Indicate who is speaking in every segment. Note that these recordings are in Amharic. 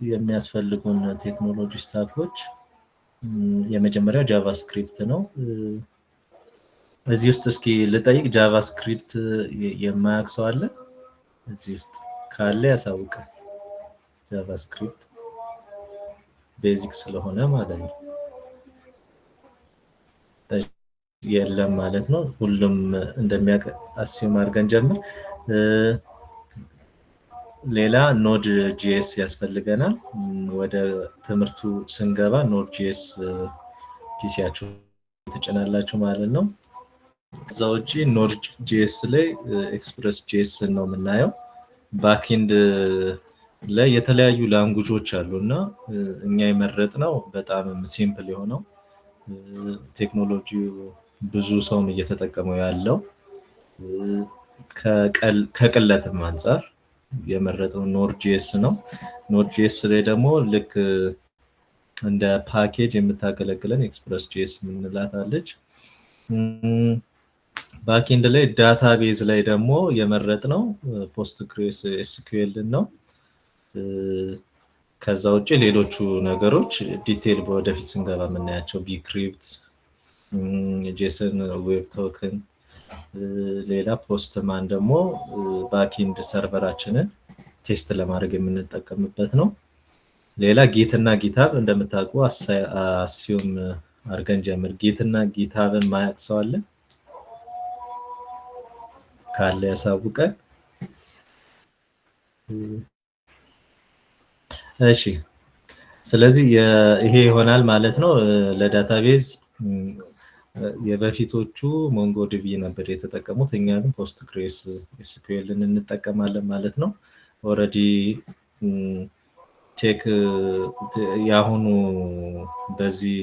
Speaker 1: የሚያስፈልጉን ቴክኖሎጂ ስታኮች የመጀመሪያው ጃቫስክሪፕት ነው። እዚህ ውስጥ እስኪ ልጠይቅ፣ ጃቫስክሪፕት የማያውቅ ሰው አለ? እዚህ ውስጥ ካለ ያሳውቃል። ጃቫስክሪፕት ቤዚክ ስለሆነ ማለት ነው። የለም ማለት ነው። ሁሉም እንደሚያውቅ አስዩም አድርገን ጀምር። ሌላ ኖድ ጂኤስ ያስፈልገናል። ወደ ትምህርቱ ስንገባ ኖድ ጂኤስ ፒሲያችሁ ትጭናላችሁ ማለት ነው። ከዛ ውጪ ኖድ ጂኤስ ላይ ኤክስፕረስ ጂኤስ ነው የምናየው። ባክኤንድ ላይ የተለያዩ ላንጉጆች አሉና እኛ የመረጥነው በጣም ሲምፕል የሆነው ቴክኖሎጂው ብዙ ሰውም እየተጠቀመው ያለው ከቅለትም አንፃር የመረጠው ኖድ.ጂኤስ ነው። ኖድ.ጂኤስ ላይ ደግሞ ልክ እንደ ፓኬጅ የምታገለግለን ኤክስፕረስ.ጂኤስ የምንላታለች። ባክኤንድ ላይ ዳታቤዝ ላይ ደግሞ የመረጥነው ፖስትግሬስ ኤስኪዩኤል ነው። ከዛ ውጭ ሌሎቹ ነገሮች ዲቴል ወደፊት ስንገባ የምናያቸው ቢክሪፕት፣ ጄሰን ዌብ ቶክን፣ ሌላ ፖስትማን ደግሞ ባክኤንድ ሰርቨራችንን ቴስት ለማድረግ የምንጠቀምበት ነው። ሌላ ጊት እና ጊታብ እንደምታውቁ አስዩም አድርገን ጀምር። ጊት እና ጊታብን ማያውቅ ሰው አለ? ካለ ያሳውቀን። እሺ፣ ስለዚህ ይሄ ይሆናል ማለት ነው። ለዳታቤዝ የበፊቶቹ ሞንጎዲቢ ነበር የተጠቀሙት፣ እኛ ግን ፖስትግሬስ ኤስኪዩኤልን እንጠቀማለን ማለት ነው። ኦልሬዲ ቴክ ያሁኑ በዚህ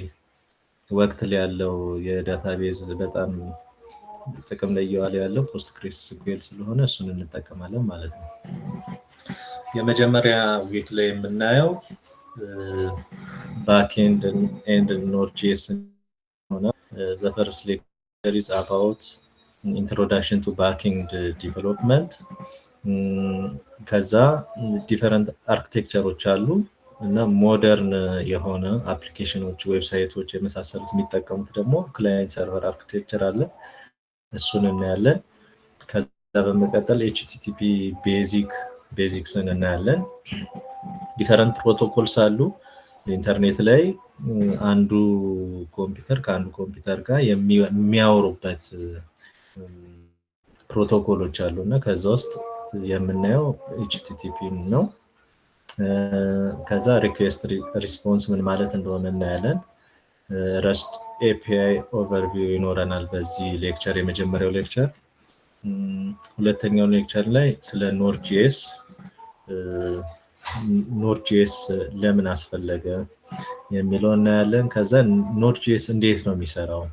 Speaker 1: ወቅት ላይ ያለው የዳታቤዝ በጣም ጥቅም ላይ እየዋለ ያለው ፖስትግሬስ ኤስኪዩኤል ስለሆነ እሱን እንጠቀማለን ማለት ነው። የመጀመሪያ ዊክ ላይ የምናየው ባክኤንድ ኤንድ ኖድ.ጂኤስ ሆነ። the first lecture is about introduction to backend development። ከዛ ዲፈረንት አርኪቴክቸሮች አሉ እና ሞደርን የሆነ አፕሊኬሽኖች፣ ዌብሳይቶች የመሳሰሉት የሚጠቀሙት ደግሞ ክላይንት ሰርቨር አርኪቴክቸር አለ፣ እሱን እናያለን። ከዛ በመቀጠል ኤችቲቲፒ ቤዚክስን እናያለን። ዲፈረንት ፕሮቶኮልስ አሉ ኢንተርኔት ላይ አንዱ ኮምፒውተር ከአንዱ ኮምፒውተር ጋር የሚያወሩበት ፕሮቶኮሎች አሉ እና ከዛ ውስጥ የምናየው ኤችቲቲፒ ነው። ከዛ ሪኩዌስት ሪስፖንስ ምን ማለት እንደሆነ እናያለን። ረስት ኤፒአይ ኦቨርቪው ይኖረናል በዚህ ሌክቸር፣ የመጀመሪያው ሌክቸር። ሁለተኛው ሌክቸር ላይ ስለ ኖድ.ጂኤስ ለምን አስፈለገ የሚለውን እናያለን። ከዛ ኖድ.ጂኤስ እንዴት ነው የሚሰራው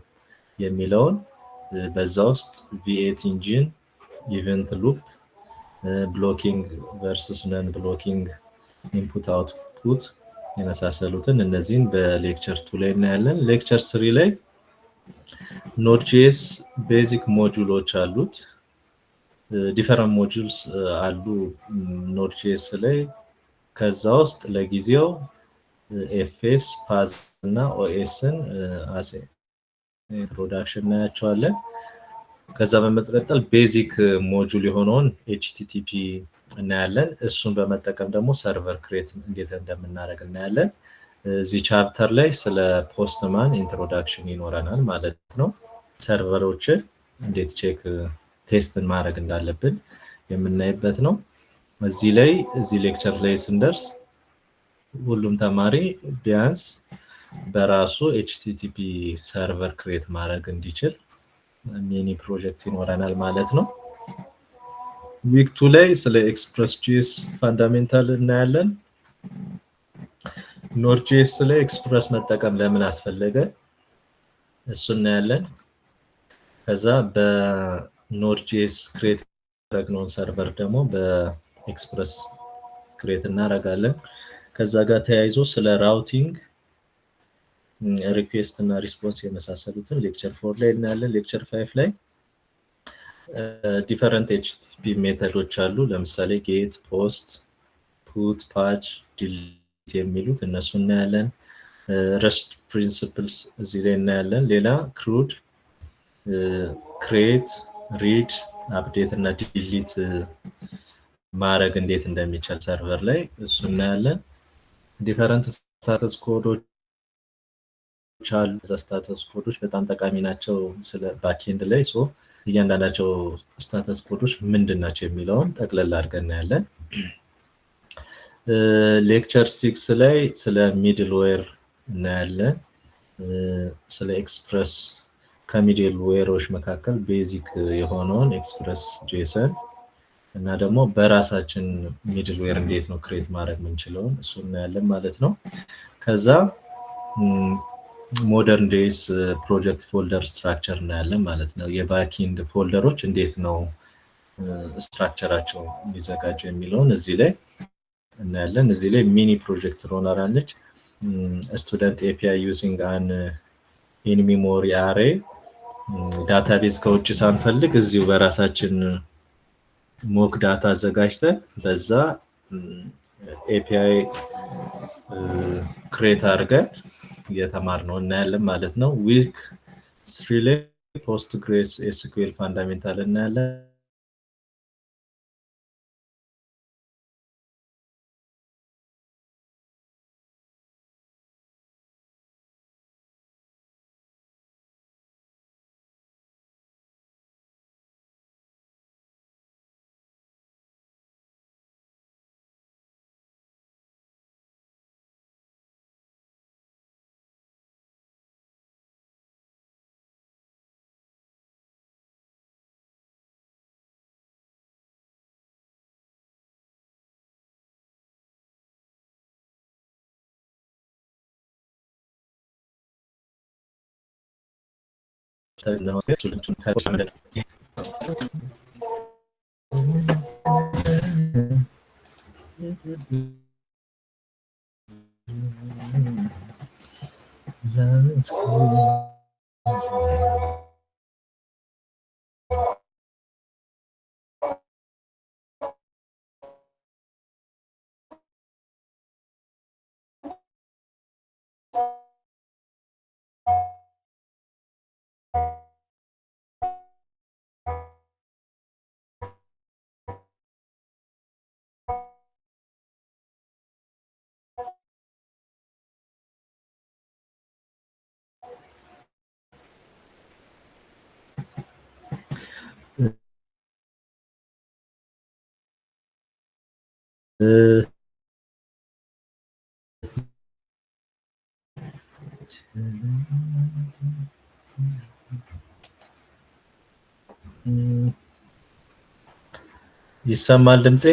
Speaker 1: የሚለውን በዛ ውስጥ ቪኤት ኢንጂን፣ ኢቨንት ሉፕ፣ ብሎኪንግ ቨርሰስ ነን ብሎኪንግ፣ ኢንፑት አውትፑት የመሳሰሉትን እነዚህን በሌክቸር 2 ላይ እናያለን። ሌክቸር 3 ላይ ኖድ.ጂኤስ ቤዚክ ሞጁሎች አሉት። ዲፈረንት ሞጁልስ አሉ ኖድ.ጂኤስ ላይ። ከዛ ውስጥ ለጊዜው ኤፍኤስ፣ ፓዝ እና ኦኤስን አሴ ኢንትሮዳክሽን እናያቸዋለን። ከዛ በመቀጠል ቤዚክ ሞጁል የሆነውን ኤችቲቲፒ እናያለን። እሱን በመጠቀም ደግሞ ሰርቨር ክሬት እንዴት እንደምናደርግ እናያለን። እዚህ ቻፕተር ላይ ስለ ፖስትማን ኢንትሮዳክሽን ይኖረናል ማለት ነው። ሰርቨሮችን እንዴት ቴስትን ማድረግ እንዳለብን የምናይበት ነው። እዚህ ሌክቸር ላይ ስንደርስ ሁሉም ተማሪ ቢያንስ በራሱ ኤችቲቲፒ ሰርቨር ክሬት ማድረግ እንዲችል ሚኒ ፕሮጀክት ይኖረናል ማለት ነው። ዊክ 2 ላይ ስለ ኤክስፕረስ.ጂኤስ ፋንዳሜንታል እናያለን። ኖድ.ጂኤስ ላይ ኤክስፕረስ መጠቀም ለምን አስፈለገ እሱ እናያለን። ከዛ በኖድ.ጂኤስ ክሬት ያደረግነውን ሰርቨር ደግሞ በኤክስፕረስ ክሬት እናደርጋለን። ከዛ ጋር ተያይዞ ስለ ራውቲንግ፣ ሪኩዌስት እና ሪስፖንስ የመሳሰሉትን ሌክቸር 4 ላይ እናያለን። ሌክቸር 5 ላይ ዲፈረንት ኤችቲቲፒ ሜተዶች አሉ። ለምሳሌ ጌት፣ ፖስት፣ ፑት፣ ፓች፣ የሚሉት እነሱ እናያለን። ረስት ፕሪንሲፕልስ እዚህ ላይ እናያለን። ሌላ ክሩድ፣ ክሬት፣ ሪድ፣ አፕዴት እና ዲሊት ማድረግ እንዴት እንደሚቻል ሰርቨር ላይ እሱ እናያለን። ዲፈረንት ስታተስ ኮዶች አሉ። ስታተስ ኮዶች በጣም ጠቃሚ ናቸው ስለ ባክኤንድ ላይ። እያንዳንዳቸው ስታተስ ኮዶች ምንድን ናቸው የሚለውን ጠቅለል አድርገን እናያለን። ሌክቸር 6 ላይ ስለ ሚድልዌር እናያለን። ስለ ኤክስፕረስ ከሚድልዌሮች መካከል ቤዚክ የሆነውን ኤክስፕረስ ጄሰን እና ደግሞ በራሳችን ሚድልዌር እንዴት ነው ክሬት ማድረግ የምንችለውን እሱ እናያለን ማለት ነው። ከዛ ሞደርን ዴይስ ፕሮጀክት ፎልደር ስትራክቸር እናያለን ማለት ነው። የባክኤንድ ፎልደሮች እንዴት ነው ስትራክቸራቸው የሚዘጋጀው የሚለውን እዚህ ላይ እናያለን። እዚህ ላይ ሚኒ ፕሮጀክት ሮነር አለች። ስቱደንት ኤፒአይ ዩዚንግ አን ኢን ሚሞሪ አሬ ዳታቤዝ ከውጭ ሳንፈልግ እዚሁ በራሳችን ሞክ ዳታ አዘጋጅተን በዛ ኤፒአይ ክሬት አድርገን እየተማርነው እናያለን ማለት ነው። ዊክ 3 ላይ ፖስትግሬስ ኤስኩኤል ፋንዳሜንታል እናያለን። ይሰማል ድምጼ?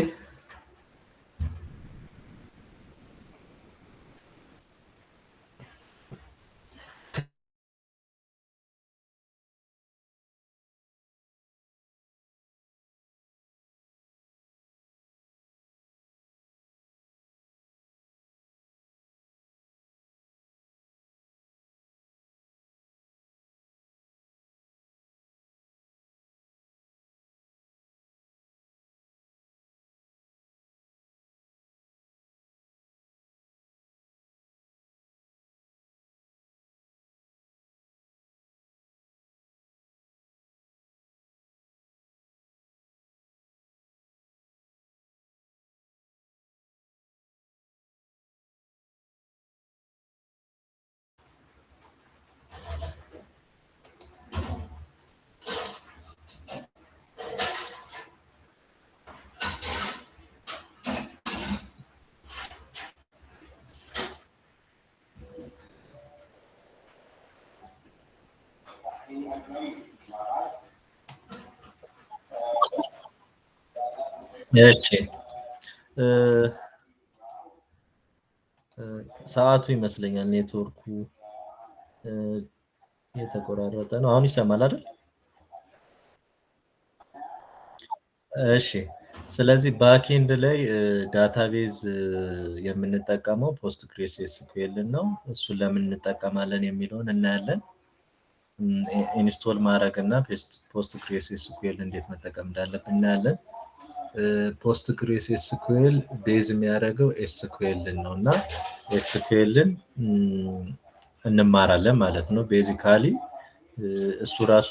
Speaker 1: እሺ ሰዓቱ ይመስለኛል ኔትወርኩ የተቆራረጠ ነው። አሁን ይሰማል አይደል? እሺ ስለዚህ ባክኤንድ ላይ ዳታቤዝ የምንጠቀመው ፖስትግሬስ ኤስኩኤል ነው። እሱን ለምን እንጠቀማለን የሚለውን እናያለን። ኢንስቶል ማድረግ እና ፖስትግሬስ ኤስኩኤል እንዴት መጠቀም እንዳለብን እናያለን። ፖስትግሬስ ኤስኩኤል ቤዝ የሚያደርገው ኤስኩኤል ነው እና ኤስኩኤልን እንማራለን ማለት ነው። ቤዚካሊ እሱ ራሱ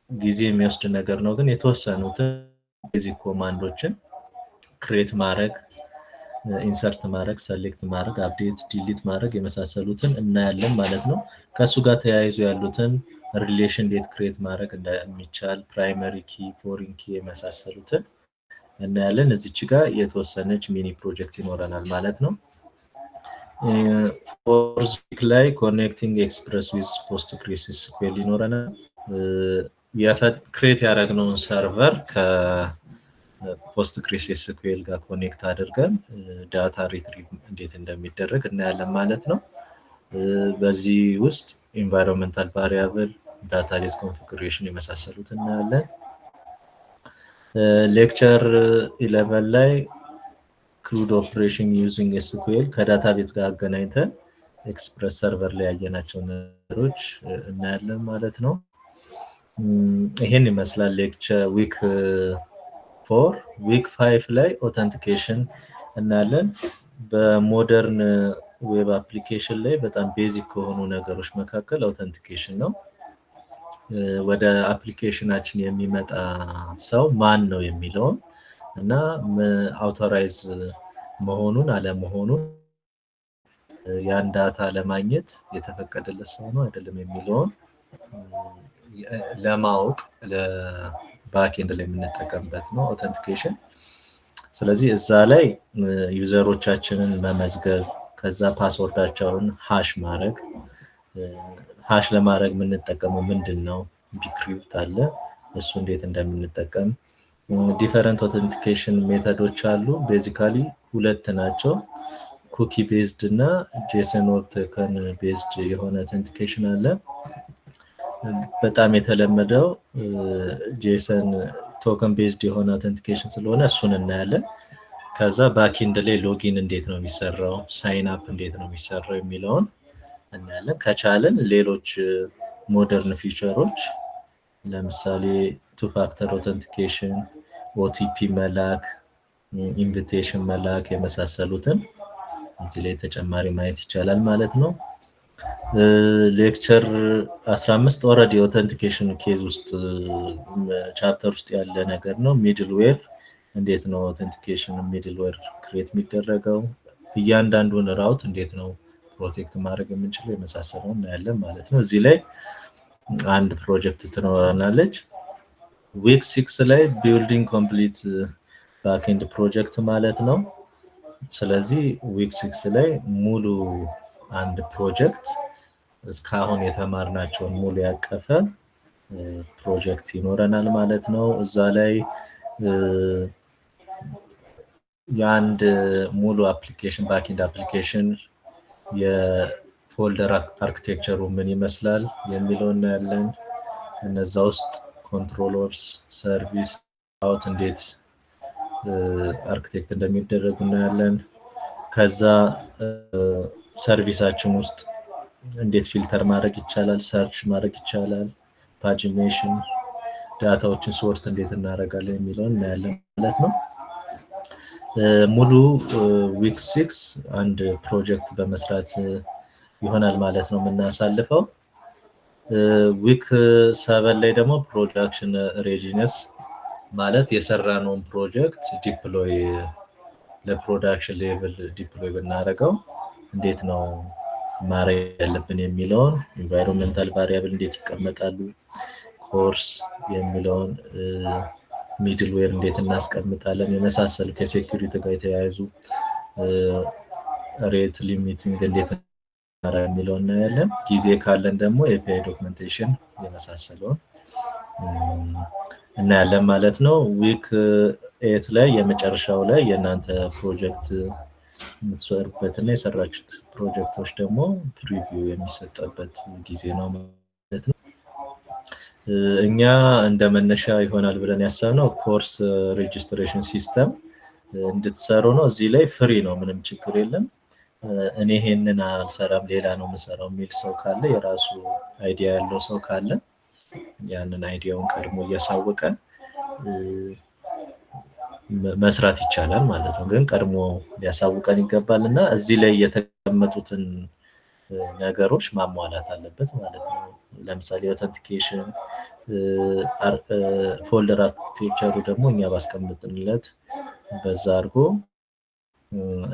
Speaker 1: ጊዜ የሚወስድ ነገር ነው፣ ግን የተወሰኑትን ቤዚክ ኮማንዶችን ክሬት ማድረግ፣ ኢንሰርት ማድረግ፣ ሰሌክት ማድረግ፣ አፕዴት፣ ዲሊት ማድረግ የመሳሰሉትን እናያለን ማለት ነው። ከሱ ጋር ተያይዞ ያሉትን ሪሌሽን እንዴት ክሬት ማድረግ እንደሚቻል፣ ፕራይመሪ ኪ፣ ፎሪን ኪ የመሳሰሉትን እናያለን። እዚች ጋር የተወሰነች ሚኒ ፕሮጀክት ይኖረናል ማለት ነው። ፎርዝ ዊክ ላይ ኮኔክቲንግ ኤክስፕረስ ዊዝ ፖስትግሬስኤስኩኤል ይኖረናል። ክሬት ያደረግነውን ሰርቨር ከፖስትግሬስኤስኩኤል ጋር ኮኔክት አድርገን ዳታ ሪትሪቭ እንዴት እንደሚደረግ እናያለን ማለት ነው። በዚህ ውስጥ ኢንቫይሮንመንታል ቫሪያብል፣ ዳታቤዝ ኮንፊጉሬሽን የመሳሰሉት እናያለን። ሌክቸር 11 ላይ ክሩድ ኦፕሬሽን ዩዚንግ ኤስኩኤል ከዳታቤዝ ጋር አገናኝተን ኤክስፕረስ ሰርቨር ላይ ያየናቸው ነገሮች እናያለን ማለት ነው። ይሄን ይመስላል ሌክቸር ዊክ 4። ዊክ 5 ላይ ኦተንቲኬሽን እናያለን። በሞደርን ዌብ አፕሊኬሽን ላይ በጣም ቤዚክ ከሆኑ ነገሮች መካከል ኦተንቲኬሽን ነው። ወደ አፕሊኬሽናችን የሚመጣ ሰው ማን ነው የሚለውን እና አውቶራይዝ መሆኑን አለመሆኑን፣ ያን ዳታ ለማግኘት የተፈቀደለት ሰው ነው አይደለም የሚለውን ለማወቅ ለባክኤንድ ላይ የምንጠቀምበት ነው ኦተንቲኬሽን። ስለዚህ እዛ ላይ ዩዘሮቻችንን መመዝገብ፣ ከዛ ፓስወርዳቸውን ሃሽ ማድረግ። ሃሽ ለማድረግ የምንጠቀመው ምንድን ነው? ቢክሪፕት አለ፣ እሱ እንዴት እንደምንጠቀም። ዲፈረንት ኦተንቲኬሽን ሜተዶች አሉ። ቤዚካሊ ሁለት ናቸው። ኩኪ ቤዝድ እና ጄሰን ዌብ ቶከን ቤዝድ የሆነ ኦተንቲኬሽን አለ። በጣም የተለመደው ጄሰን ቶከን ቤዝድ የሆነ ኦተንቲኬሽን ስለሆነ እሱን እናያለን። ከዛ ባክኤንድ ላይ ሎጊን እንዴት ነው የሚሰራው፣ ሳይን አፕ እንዴት ነው የሚሰራው የሚለውን እናያለን። ከቻለን ሌሎች ሞደርን ፊቸሮች ለምሳሌ ቱ ፋክተር ኦተንቲኬሽን፣ ኦቲፒ መላክ፣ ኢንቪቴሽን መላክ የመሳሰሉትን እዚህ ላይ ተጨማሪ ማየት ይቻላል ማለት ነው። ሌክቸር 15 ኦልሬዲ ኦተንቲኬሽን ኬዝ ውስጥ ቻፕተር ውስጥ ያለ ነገር ነው። ሚድልዌር እንዴት ነው ኦተንቲኬሽን ሚድልዌር ክሬት የሚደረገው፣ እያንዳንዱን ራውት እንዴት ነው ፕሮቴክት ማድረግ የምንችለው የመሳሰለው እናያለን ማለት ነው። እዚህ ላይ አንድ ፕሮጀክት ትኖረናለች። ዊክ 6 ላይ ቢልዲንግ ኮምፕሊት ባክኤንድ ፕሮጀክት ማለት ነው። ስለዚህ ዊክ 6 ላይ ሙሉ አንድ ፕሮጀክት እስካሁን የተማርናቸውን ሙሉ ያቀፈ ፕሮጀክት ይኖረናል ማለት ነው። እዛ ላይ የአንድ ሙሉ አፕሊኬሽን ባክኤንድ አፕሊኬሽን የፎልደር አርኪቴክቸሩ ምን ይመስላል የሚለው እናያለን። እነዛ ውስጥ ኮንትሮለርስ፣ ሰርቪስ፣ አውት እንዴት አርኪቴክት እንደሚደረጉ እናያለን። ከዛ ሰርቪሳችን ውስጥ እንዴት ፊልተር ማድረግ ይቻላል፣ ሰርች ማድረግ ይቻላል፣ ፓጂኔሽን፣ ዳታዎችን ሶርት እንዴት እናደርጋለን የሚለውን እናያለን ማለት ነው። ሙሉ ዊክ 6 አንድ ፕሮጀክት በመስራት ይሆናል ማለት ነው የምናሳልፈው። ዊክ 7 ላይ ደግሞ ፕሮዳክሽን ሬዲነስ ማለት የሰራነውን ፕሮጀክት ዲፕሎይ ለፕሮዳክሽን ሌቭል ዲፕሎይ ብናደርገው እንዴት ነው ማድረግ ያለብን የሚለውን፣ ኢንቫይሮንመንታል ቫሪያብል እንዴት ይቀመጣሉ፣ ኮርስ የሚለውን፣ ሚድልዌር እንዴት እናስቀምጣለን የመሳሰሉ ከሴኩሪቲ ጋር የተያያዙ ሬት ሊሚቲንግ እንዴት የሚለውን እናያለን። ጊዜ ካለን ደግሞ ኤፒአይ ዶክመንቴሽን የመሳሰለውን እናያለን ማለት ነው። ዊክ 8 ላይ የመጨረሻው ላይ የእናንተ ፕሮጀክት የምትሰሩበት እና የሰራችሁት ፕሮጀክቶች ደግሞ ፕሪቪው የሚሰጠበት ጊዜ ነው ማለት ነው። እኛ እንደ መነሻ ይሆናል ብለን ያሰብነው ኮርስ ሬጅስትሬሽን ሲስተም እንድትሰሩ ነው። እዚህ ላይ ፍሪ ነው፣ ምንም ችግር የለም። እኔ ይሄንን አልሰራም ሌላ ነው የምሰራው የሚል ሰው ካለ፣ የራሱ አይዲያ ያለው ሰው ካለ ያንን አይዲያውን ቀድሞ እያሳወቀን መስራት ይቻላል ማለት ነው። ግን ቀድሞ ሊያሳውቀን ይገባል እና እዚህ ላይ የተቀመጡትን ነገሮች ማሟላት አለበት ማለት ነው። ለምሳሌ ኦተንቲኬሽን ፎልደር አርክቴክቸሩ ደግሞ እኛ ባስቀምጥንለት በዛ አድርጎ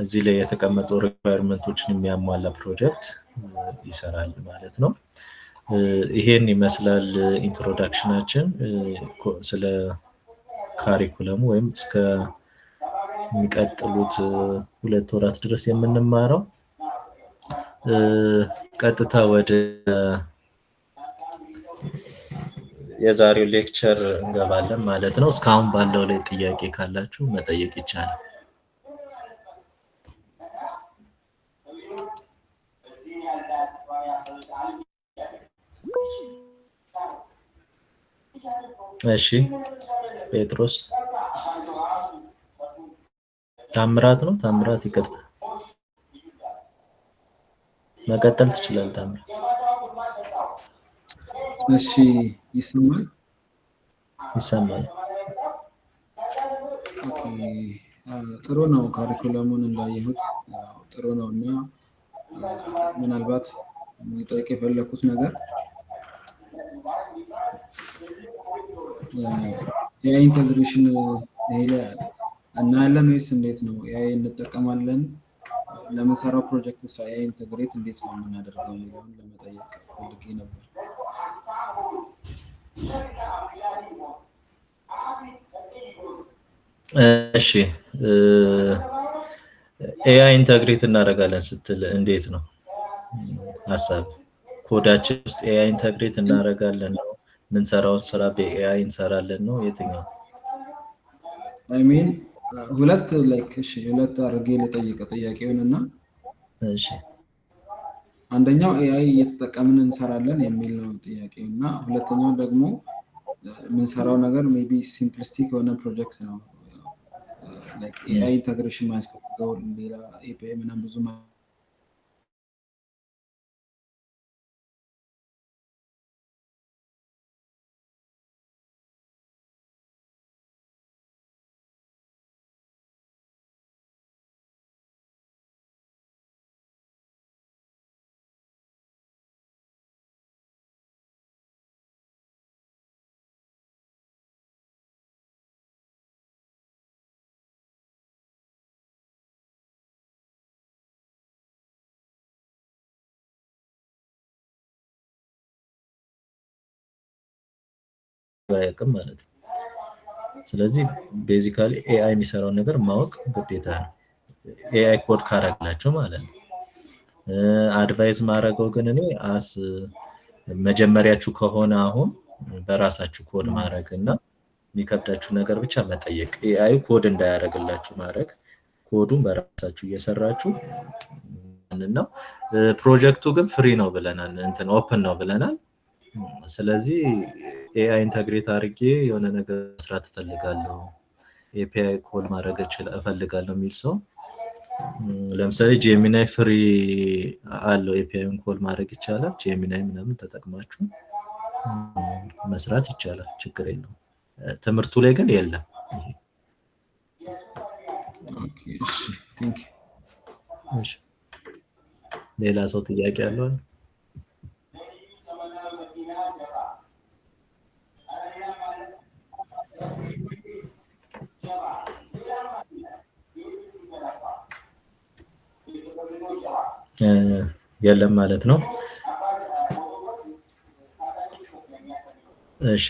Speaker 1: እዚህ ላይ የተቀመጡ ሪኳየርመንቶችን የሚያሟላ ፕሮጀክት ይሰራል ማለት ነው። ይሄን ይመስላል ኢንትሮዳክሽናችን ስለ ካሪኩለሙ ወይም እስከ የሚቀጥሉት 2 ወራት ድረስ የምንማረው። ቀጥታ ወደ የዛሬው ሌክቸር እንገባለን ማለት ነው። እስካሁን ባለው ላይ ጥያቄ ካላችሁ መጠየቅ ይቻላል። እሺ ጴጥሮስ ታምራት ነው። ታምራት ይቅርታ፣ መቀጠል ትችላለህ ታምራት።
Speaker 2: እሺ ይሰማል?
Speaker 1: ይሰማል።
Speaker 2: ኦኬ ጥሩ ነው። ካሪኩለሙን እንዳየሁት ጥሩ ነው እና ምናልባት ጠይቅ የፈለኩት ነገር የአይ ኢንተግሬሽን እናያለን ወይስ እንዴት ነው? የአይ እንጠቀማለን ለምንሰራው ፕሮጀክት የአይ ኢንተግሬት እንዴት ነው የምናደርገው የሚለውን ለመጠየቅ ፈልጌ ነበር።
Speaker 1: እሺ ኤአይ ኢንተግሬት እናደርጋለን ስትል እንዴት ነው ሀሳብ? ኮዳችን ውስጥ ኤአይ ኢንተግሬት እናደርጋለን ነው? ምንሰራውን ስራ በኤአይ እንሰራለን ነው? የትኛው?
Speaker 2: አይ ሚን ሁለት አድርጌ ልጠይቅ ጥያቄውን እና
Speaker 1: እሺ
Speaker 2: አንደኛው ኤአይ እየተጠቀምን እንሰራለን የሚል ነው ጥያቄው እና ሁለተኛው ደግሞ የምንሰራው ነገር ሜቢ ሲምፕሊስቲክ የሆነ ፕሮጀክት ነው። ኤአይ ኢንተግሬሽን ማያስፈልገው ሌላ ኤፒአይ ምናምን ብዙ
Speaker 1: ባያውቅም ማለት ነው። ስለዚህ ቤዚካሊ ኤአይ የሚሰራውን ነገር ማወቅ ግዴታ ነው። ኤአይ ኮድ ካረግላቸው ማለት ነው። አድቫይስ ማድረገው ግን እኔ መጀመሪያችሁ ከሆነ አሁን በራሳችሁ ኮድ ማድረግ እና የሚከብዳችሁ ነገር ብቻ መጠየቅ፣ ኤአይ ኮድ እንዳያደርግላችሁ ማድረግ፣ ኮዱን በራሳችሁ እየሰራችሁ ነው። ፕሮጀክቱ ግን ፍሪ ነው ብለናል፣ እንትን ኦፕን ነው ብለናል። ስለዚህ ኤአይ ኢንተግሬት አድርጌ የሆነ ነገር መስራት እፈልጋለሁ፣ ኤፒአይ ኮል ማድረግ እፈልጋለሁ የሚል ሰው ለምሳሌ ጄሚናይ ፍሪ አለው፣ ኤፒአይን ኮል ማድረግ ይቻላል። ጄሚናይ ምናምን ተጠቅማችሁ መስራት ይቻላል፣ ችግር የለውም። ትምህርቱ ላይ ግን የለም። ሌላ ሰው ጥያቄ አለው? የለም ማለት ነው። እሺ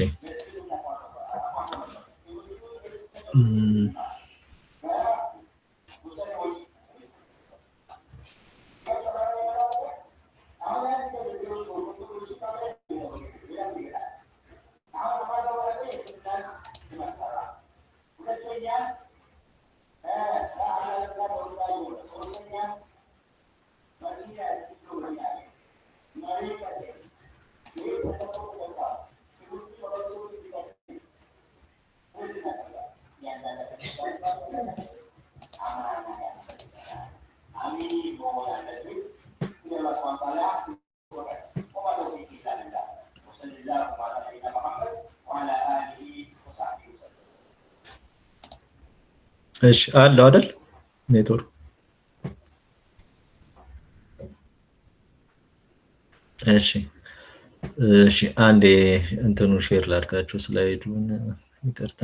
Speaker 1: እሺ አለው አይደል ኔትወርክ። እሺ እሺ አንዴ እንትኑ ሼር ላድርጋችሁ ስላይዱን። ይቅርታ።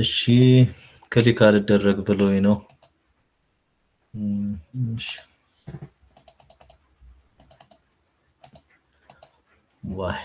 Speaker 1: እሺ ክሊክ አልደረግ ብሎኝ ነው። እሺ ዋይ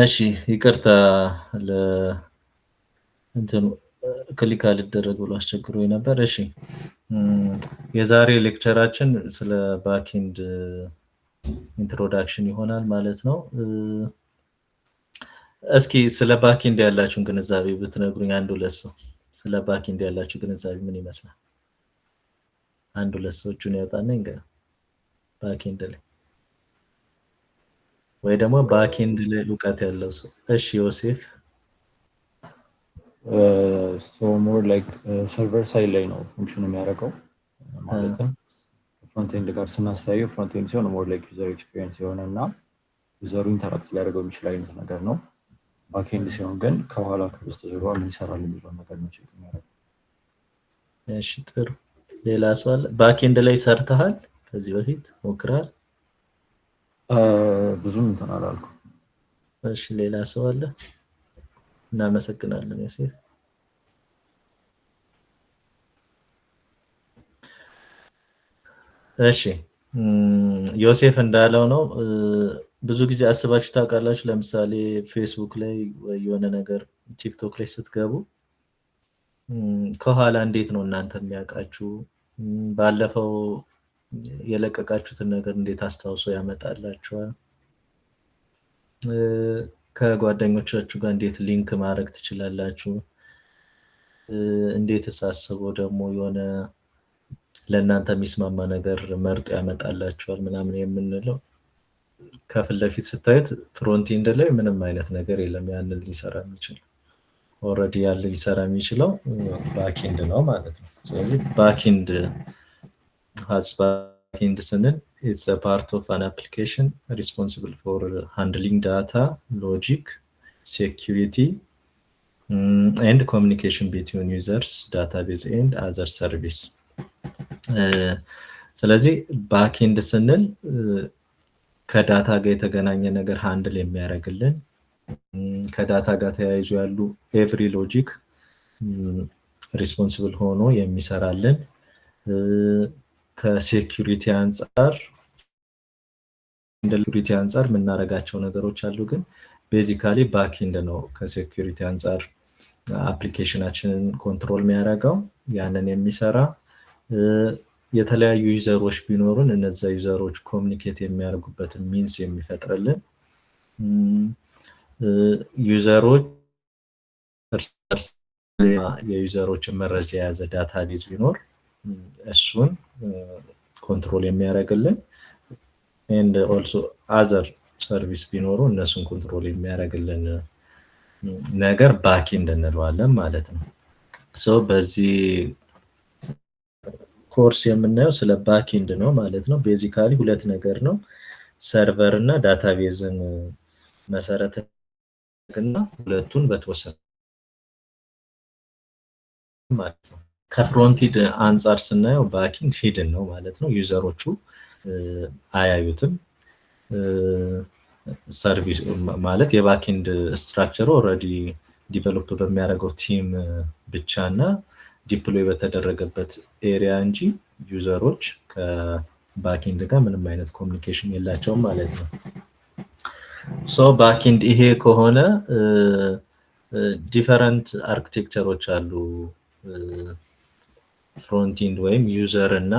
Speaker 1: እሺ ይቅርታ እንትኑ ክሊክ አልደረግ ብሎ አስቸግሮኝ ነበር። እሺ የዛሬ ሌክቸራችን ስለ ባክኤንድ ኢንትሮዳክሽን ይሆናል ማለት ነው። እስኪ ስለ ባክኤንድ ያላችሁን ግንዛቤ ብትነግሩኝ አንድ ሁለት ሰው። ስለ ባክኤንድ ያላችሁ ግንዛቤ ምን ይመስላል? አንድ ሁለት ሰዎችን ያወጣና እንግዲህ ባክኤንድ ላይ ወይ ደግሞ ባክኤንድ ላይ እውቀት ያለው ሰው። እሺ ዮሴፍ።
Speaker 3: ሞር ላይክ ሰርቨር ሳይድ ላይ ነው ፉንክሽን የሚያደርገው። ማለትም ፍሮንትኤንድ ጋር ስናስተያየው ፍሮንትኤንድ ሲሆን ሞር ላይክ ዩዘር ኤክስፒሪየንስ የሆነ እና ዩዘሩ ኢንተራክት ሊያደርገው የሚችል አይነት ነገር ነው። ባክኤንድ ሲሆን ግን ከኋላ ከበስተጀርባ ምን ይሰራል የሚለው ነገር ነው ቼክ የሚያደርገው።
Speaker 1: እሺ ጥሩ። ሌላ ሰው አለ? ባክኤንድ ላይ ሰርተሃል ከዚህ በፊት ሞክረሃል?
Speaker 3: ብዙም እንትን አላልኩም።
Speaker 1: እሺ ሌላ ሰው አለ? እናመሰግናለን ዮሴፍ። እሺ ዮሴፍ እንዳለው ነው ብዙ ጊዜ አስባችሁ ታውቃላችሁ? ለምሳሌ ፌስቡክ ላይ ወይ የሆነ ነገር ቲክቶክ ላይ ስትገቡ ከኋላ እንዴት ነው እናንተ የሚያውቃችሁ? ባለፈው የለቀቃችሁትን ነገር እንዴት አስታውሶ ያመጣላችኋል? ከጓደኞቻችሁ ጋር እንዴት ሊንክ ማድረግ ትችላላችሁ? እንዴት አስበው ደግሞ የሆነ ለእናንተ የሚስማማ ነገር መርጦ ያመጣላችኋል ምናምን የምንለው ከፊት ለፊት ስታዩት ፍሮንት ኤንድ ላይ ምንም አይነት ነገር የለም ያንን ሊሰራ የሚችል ኦልሬዲ ያለ ሊሰራ የሚችለው ባክ ኤንድ ነው ማለት ነው። ስለዚህ ባክ ኤንድ ስንል it's a part of an application responsible for handling data, logic, security, and communication between users, database, and other service. ስለዚህ ባክ ኤንድ ስንል ከዳታ ጋር የተገናኘ ነገር ሃንድል የሚያደርግልን ከዳታ ጋር ተያይዞ ያሉ ኤቭሪ ሎጂክ ሪስፖንሲብል ሆኖ የሚሰራልን ከሴኩሪቲ አንፃር ሴኩሪቲ አንፃር የምናደርጋቸው ነገሮች አሉ። ግን ቤዚካሊ ባክ ኤንድ ነው ከሴኩሪቲ አንፃር አፕሊኬሽናችንን ኮንትሮል የሚያደርገው ያንን የሚሰራ የተለያዩ ዩዘሮች ቢኖሩን እነዛ ዩዘሮች ኮሚኒኬት የሚያደርጉበትን ሚንስ የሚፈጥርልን ዩዘሮች የዩዘሮችን መረጃ የያዘ ዳታቤዝ ቢኖር እሱን ኮንትሮል የሚያደርግልን and also other ሰርቪስ ቢኖሩ እነሱን ኮንትሮል የሚያደርግልን ነገር ባክ ኤንድ እንለዋለን ማለት ነው። ሶ በዚህ ኮርስ የምናየው ስለ ባክ ኤንድ ነው ማለት ነው። ቤዚካሊ ሁለት ነገር ነው፣ ሰርቨር እና ዳታቤዝን መሰረት እና ሁለቱን በተወሰነ ማለት ነው። ከፍሮንት ኤንድ አንፃር ስናየው ባክ ኤንድ ሂድን ነው ማለት ነው። ዩዘሮቹ አያዩትም። ሰርቪስ ማለት የባክ ኤንድ ስትራክቸሩ ኦልሬዲ ዲቨሎፕ በሚያደርገው ቲም ብቻና ዲፕሎይ በተደረገበት ኤሪያ እንጂ ዩዘሮች ከባክ ኤንድ ጋር ምንም አይነት ኮሚኒኬሽን የላቸውም ማለት ነው። ሶ ባክ ኤንድ ይሄ ከሆነ ዲፈረንት አርኪቴክቸሮች አሉ። ፍሮንት ኤንድ ወይም ዩዘር እና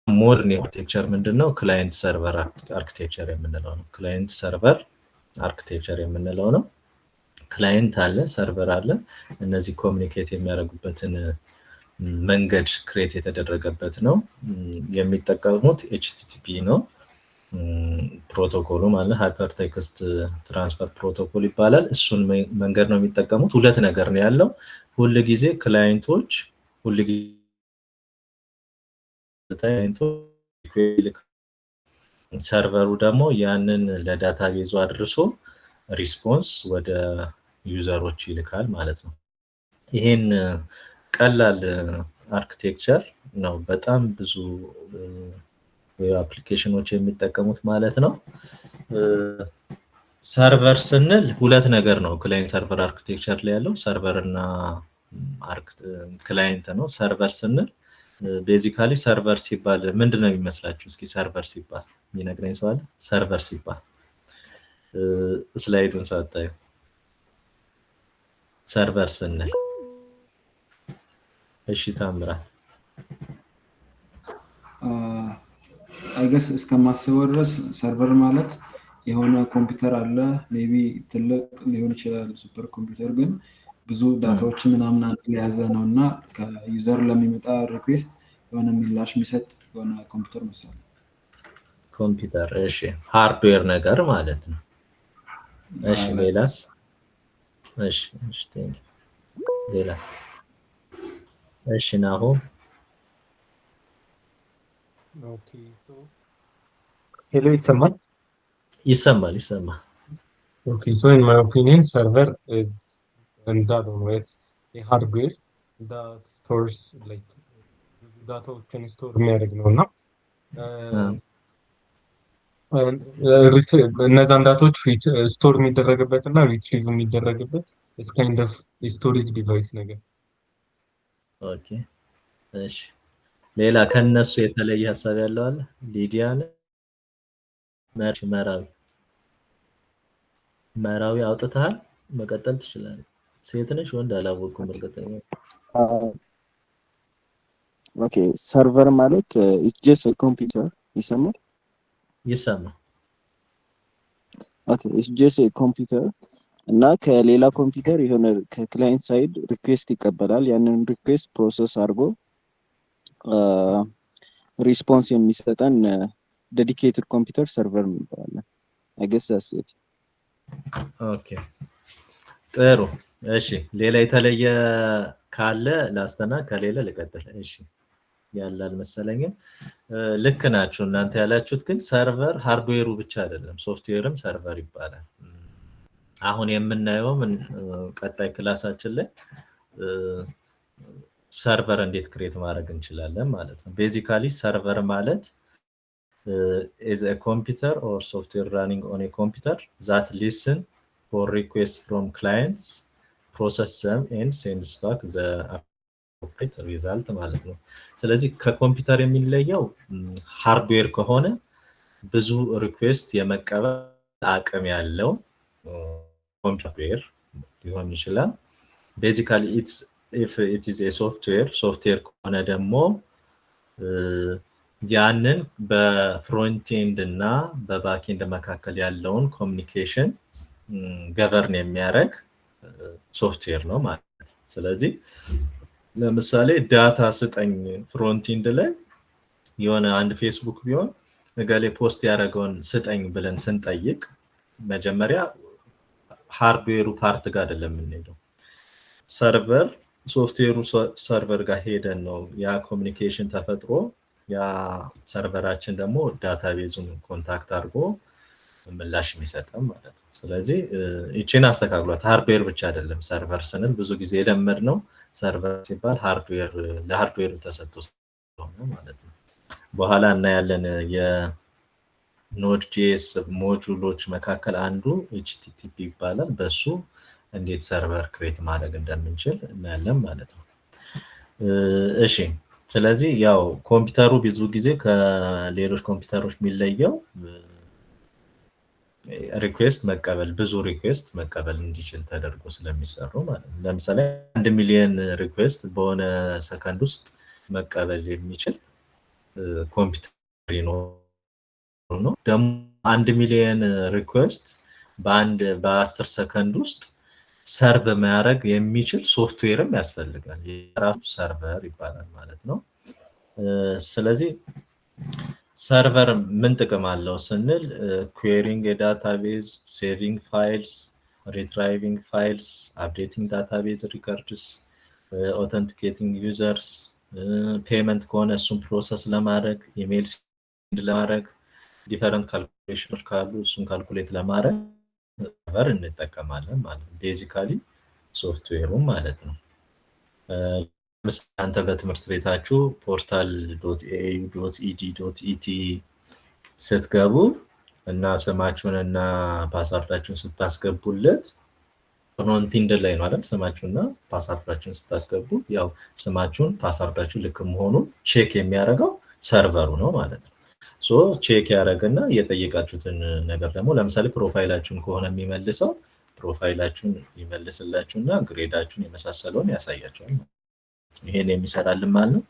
Speaker 1: ሞደርን አርኪቴክቸር ምንድነው? ክላይንት ሰርቨር አርኪቴክቸር የምንለው ነው። ክላይንት ሰርቨር አርኪቴክቸር የምንለው ነው። ክላይንት አለ፣ ሰርቨር አለ። እነዚህ ኮሚኒኬት የሚያደርጉበትን መንገድ ክሬት የተደረገበት ነው። የሚጠቀሙት ኤችቲቲፒ ነው ፕሮቶኮሉ ማለት ሃይፐር ቴክስት ትራንስፈር ፕሮቶኮል ይባላል። እሱን መንገድ ነው የሚጠቀሙት። ሁለት ነገር ነው ያለው። ሁሉ ጊዜ ክላይንቶች ሰርቨሩ ደግሞ ያንን ለዳታቤዙ አድርሶ ሪስፖንስ ወደ ዩዘሮች ይልካል ማለት ነው። ይሄን ቀላል አርኪቴክቸር ነው በጣም ብዙ አፕሊኬሽኖች የሚጠቀሙት ማለት ነው። ሰርቨር ስንል ሁለት ነገር ነው ክላይንት ሰርቨር አርኪቴክቸር ላይ ያለው ሰርቨር እና ክላይንት ነው። ሰርቨር ስንል ቤዚካሊ ሰርቨር ሲባል ምንድነው የሚመስላችሁ? እስኪ ሰርቨር ሲባል የሚነግረኝ ሰው አለ? ሰርቨር ሲባል ስላይዱን ሳታዩ ሰርቨር ስንል እሺ ታምራት
Speaker 2: አይ ገስ እስከማስበው ድረስ ሰርቨር ማለት የሆነ ኮምፒውተር አለ ሜቢ ትልቅ ሊሆን ይችላል ሱፐር ኮምፒውተር ግን ብዙ ዳታዎችን ምናምን አንድ ላይ ያዘ ነውና ከዩዘር ለሚመጣ ሪኩዌስት የሆነ ምላሽ የሚሰጥ የሆነ ኮምፒውተር መሰለኝ።
Speaker 1: ኮምፒውተር እሺ፣ ሃርድዌር ነገር ማለት ነው። እሺ ሌላስ? እሺ ቴንክ ሌላስ? እሺ ናሆ
Speaker 4: ኦኬ ሶ ሄሎ ይሰማል? Okay, so in my opinion, server is that it's a hardware that stores like data can store የሚያደርግ ነውና እነዛን ዳታዎች ስቶር የሚደረግበት እና ሪትሪቭ የሚደረግበት ኢትስ ካይንድ ኦፍ ስቶሬጅ ዲቫይስ ነገር።
Speaker 1: ኦኬ እሺ፣ ሌላ ከነሱ የተለየ ሀሳብ ያለው አለ? ሊዲያ መራዊ አውጥተሃል፣ መቀጠል ትችላለህ። ሴት ነሽ ወንድ አላወኩም እርግጠኛ።
Speaker 5: ኦኬ ሰርቨር ማለት ኢትስ ጀስት አ ኮምፒውተር ይሰማል?
Speaker 1: ይሰማል።
Speaker 5: ኦኬ ኢትስ ጀስት አ ኮምፒውተር እና ከሌላ ኮምፒውተር የሆነ ከክላይንት ሳይድ ሪኩዌስት ይቀበላል። ያንን ሪኩዌስት ፕሮሰስ አድርጎ ሪስፖንስ የሚሰጠን ዴዲኬትድ ኮምፒውተር ሰርቨር እንባላለን። አይ ገስ ዳትስ ኢት።
Speaker 1: ኦኬ ጥሩ እሺ፣ ሌላ የተለየ ካለ ላስተና፣ ከሌለ ልቀጥል። እሺ ያለ አልመሰለኝም። ልክ ናችሁ እናንተ ያላችሁት፣ ግን ሰርቨር ሃርድዌሩ ብቻ አይደለም፣ ሶፍትዌርም ሰርቨር ይባላል። አሁን የምናየው ቀጣይ ክላሳችን ላይ ሰርቨር እንዴት ክሬት ማድረግ እንችላለን ማለት ነው። ቤዚካሊ ሰርቨር ማለት is a computer or software running on a computer that listen for requests from clients, process them and sends back the appropriate result ማለት ነው። ስለዚህ ከኮምፒውተር የሚለየው ሃርድዌር ከሆነ ብዙ ሪኩዌስት የመቀበል አቅም ያለው ኮምፒውተር ሊሆን ይችላል። ቤዚካሊ if it is a software ከሆነ ደግሞ ያንን በፍሮንት ኤንድ እና በባክ ኤንድ መካከል ያለውን ኮሚኒኬሽን ገቨርን የሚያደርግ ሶፍትዌር ነው ማለት ነው። ስለዚህ ለምሳሌ ዳታ ስጠኝ ፍሮንት ኤንድ ላይ የሆነ አንድ ፌስቡክ ቢሆን ነገሌ ፖስት ያደረገውን ስጠኝ ብለን ስንጠይቅ መጀመሪያ ሃርድዌሩ ፓርት ጋር አይደለም የምንሄደው፣ ሰርቨር ሶፍትዌሩ ሰርቨር ጋር ሄደን ነው ያ ኮሚኒኬሽን ተፈጥሮ ያ ሰርቨራችን ደግሞ ዳታቤዙን ኮንታክት አድርጎ ምላሽ የሚሰጠን ማለት ነው። ስለዚህ እቺን አስተካክሏት። ሃርድዌር ብቻ አይደለም ሰርቨር ስንል ብዙ ጊዜ የለመድነው ሰርቨር ሲባል ሃርድዌር ለሃርድዌሩ ተሰጥቶ ስለሆነ ማለት ነው። በኋላ እናያለን የኖድ.ጂኤስ ሞጁሎች መካከል አንዱ ኤችቲቲፒ ይባላል። በሱ እንዴት ሰርቨር ክሬት ማድረግ እንደምንችል እናያለን ማለት ነው። እሺ ስለዚህ ያው ኮምፒውተሩ ብዙ ጊዜ ከሌሎች ኮምፒውተሮች የሚለየው ሪኩዌስት መቀበል ብዙ ሪኩዌስት መቀበል እንዲችል ተደርጎ ስለሚሰሩ ማለት ነው። ለምሳሌ 1 ሚሊዮን ሪኩዌስት በሆነ ሰከንድ ውስጥ መቀበል የሚችል ኮምፒውተር ነው። ደግሞ 1 ሚሊዮን ሪኩዌስት በ10 ሰከንድ ውስጥ ሰርቭ ማድረግ የሚችል ሶፍትዌርም ያስፈልጋል። የራሱ ሰርቨር ይባላል ማለት ነው። ስለዚህ ሰርቨር ምን ጥቅም አለው ስንል ኩዌሪንግ የዳታቤዝ፣ ሴቪንግ ፋይልስ፣ ሪትራይቪንግ ፋይልስ፣ አፕዴቲንግ ዳታቤዝ ሪከርድስ፣ ኦተንቲኬቲንግ ዩዘርስ፣ ፔመንት ከሆነ እሱን ፕሮሰስ ለማድረግ፣ ኢሜይል ሴንድ ለማድረግ፣ ዲፈረንት ካልኩሌሽኖች ካሉ እሱን ካልኩሌት ለማድረግ ሰርቨር እንጠቀማለን ማለት ነው። ቤዚካሊ ሶፍትዌሩ ማለት ነው። አንተ በትምህርት ቤታችሁ portal.au.ed.et ስትገቡ እና ስማችሁን እና ፓስወርዳችሁን ስታስገቡለት ፍሮንት ኤንድ ላይ ነው አይደል? ስማችሁንና ፓስወርዳችሁን ስታስገቡ ያው ስማችሁን ፓስወርዳችሁ ልክ መሆኑን ቼክ የሚያደርገው ሰርቨሩ ነው ማለት ነው። ሶ ቼክ ያደርግና የጠየቃችሁትን ነገር ደግሞ ለምሳሌ ፕሮፋይላችሁን ከሆነ የሚመልሰው ፕሮፋይላችሁን ይመልስላችሁና ግሬዳችሁን የመሳሰለውን ያሳያችኋል። ይሄን የሚሰራልን ማለት ነው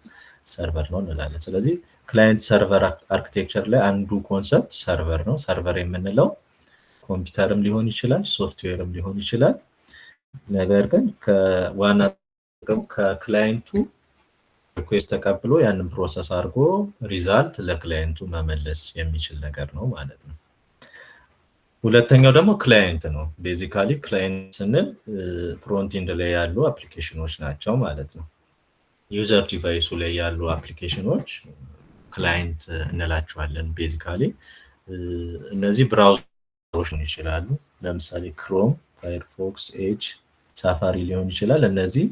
Speaker 1: ሰርቨር ነው እንላለን። ስለዚህ ክላይንት ሰርቨር አርኪቴክቸር ላይ አንዱ ኮንሰፕት ሰርቨር ነው። ሰርቨር የምንለው ኮምፒውተርም ሊሆን ይችላል፣ ሶፍትዌርም ሊሆን ይችላል። ነገር ግን ከዋና ጥቅም ከክላይንቱ ሪኩዌስት ተቀብሎ ያንን ፕሮሰስ አድርጎ ሪዛልት ለክላይንቱ መመለስ የሚችል ነገር ነው ማለት ነው። ሁለተኛው ደግሞ ክላይንት ነው። ቤዚካሊ ክላይንት ስንል ፍሮንት ኤንድ ላይ ያሉ አፕሊኬሽኖች ናቸው ማለት ነው። ዩዘር ዲቫይሱ ላይ ያሉ አፕሊኬሽኖች ክላይንት እንላቸዋለን። ቤዚካሊ እነዚህ ብራውዘሮች ይችላሉ። ለምሳሌ ክሮም፣ ፋየርፎክስ፣ ኤጅ፣ ሳፋሪ ሊሆን ይችላል። እነዚህ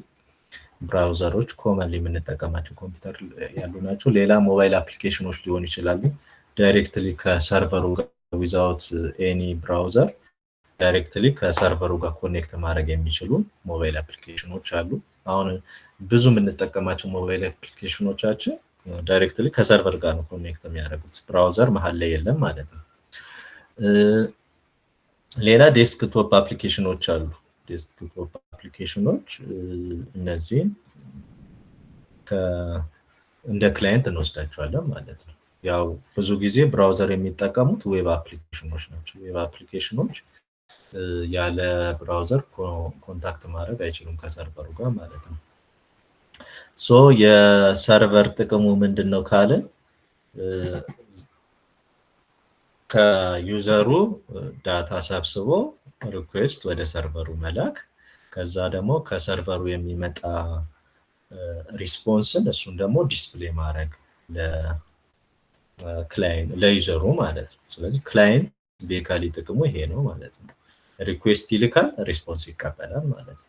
Speaker 1: ብራውዘሮች ኮመንሊ የምንጠቀማቸው ኮምፒውተር ያሉ ናቸው። ሌላ ሞባይል አፕሊኬሽኖች ሊሆኑ ይችላሉ። ዳይሬክትሊ ከሰርቨሩ ጋር ዊዛውት ኤኒ ብራውዘር ዳይሬክትሊ ከሰርቨሩ ጋር ኮኔክት ማድረግ የሚችሉ ሞባይል አፕሊኬሽኖች አሉ። አሁን ብዙ የምንጠቀማቸው ሞባይል አፕሊኬሽኖቻችን ዳይሬክትሊ ከሰርቨር ጋር ነው ኮኔክት የሚያደርጉት፣ ብራውዘር መሀል ላይ የለም ማለት ነው። ሌላ ዴስክቶፕ አፕሊኬሽኖች አሉ። ዴስክቶፕ አፕሊኬሽኖች እነዚህን እንደ ክላይንት እንወስዳቸዋለን ማለት ነው። ያው ብዙ ጊዜ ብራውዘር የሚጠቀሙት ዌብ አፕሊኬሽኖች ናቸው። ዌብ አፕሊኬሽኖች ያለ ብራውዘር ኮንታክት ማድረግ አይችሉም ከሰርቨሩ ጋር ማለት ነው። ሶ የሰርቨር ጥቅሙ ምንድነው ካለ ከዩዘሩ ዳታ ሰብስቦ ሪኩዌስት ወደ ሰርቨሩ መላክ፣ ከዛ ደግሞ ከሰርቨሩ የሚመጣ ሪስፖንስን እሱን ደግሞ ዲስፕሌይ ማድረግ ለክላይንት ለዩዘሩ ማለት ነው። ስለዚህ ክላይንት ቤካሊ ጥቅሙ ይሄ ነው ማለት ነው። ሪኩዌስት ይልካል፣ ሪስፖንስ ይቀበላል ማለት ነው።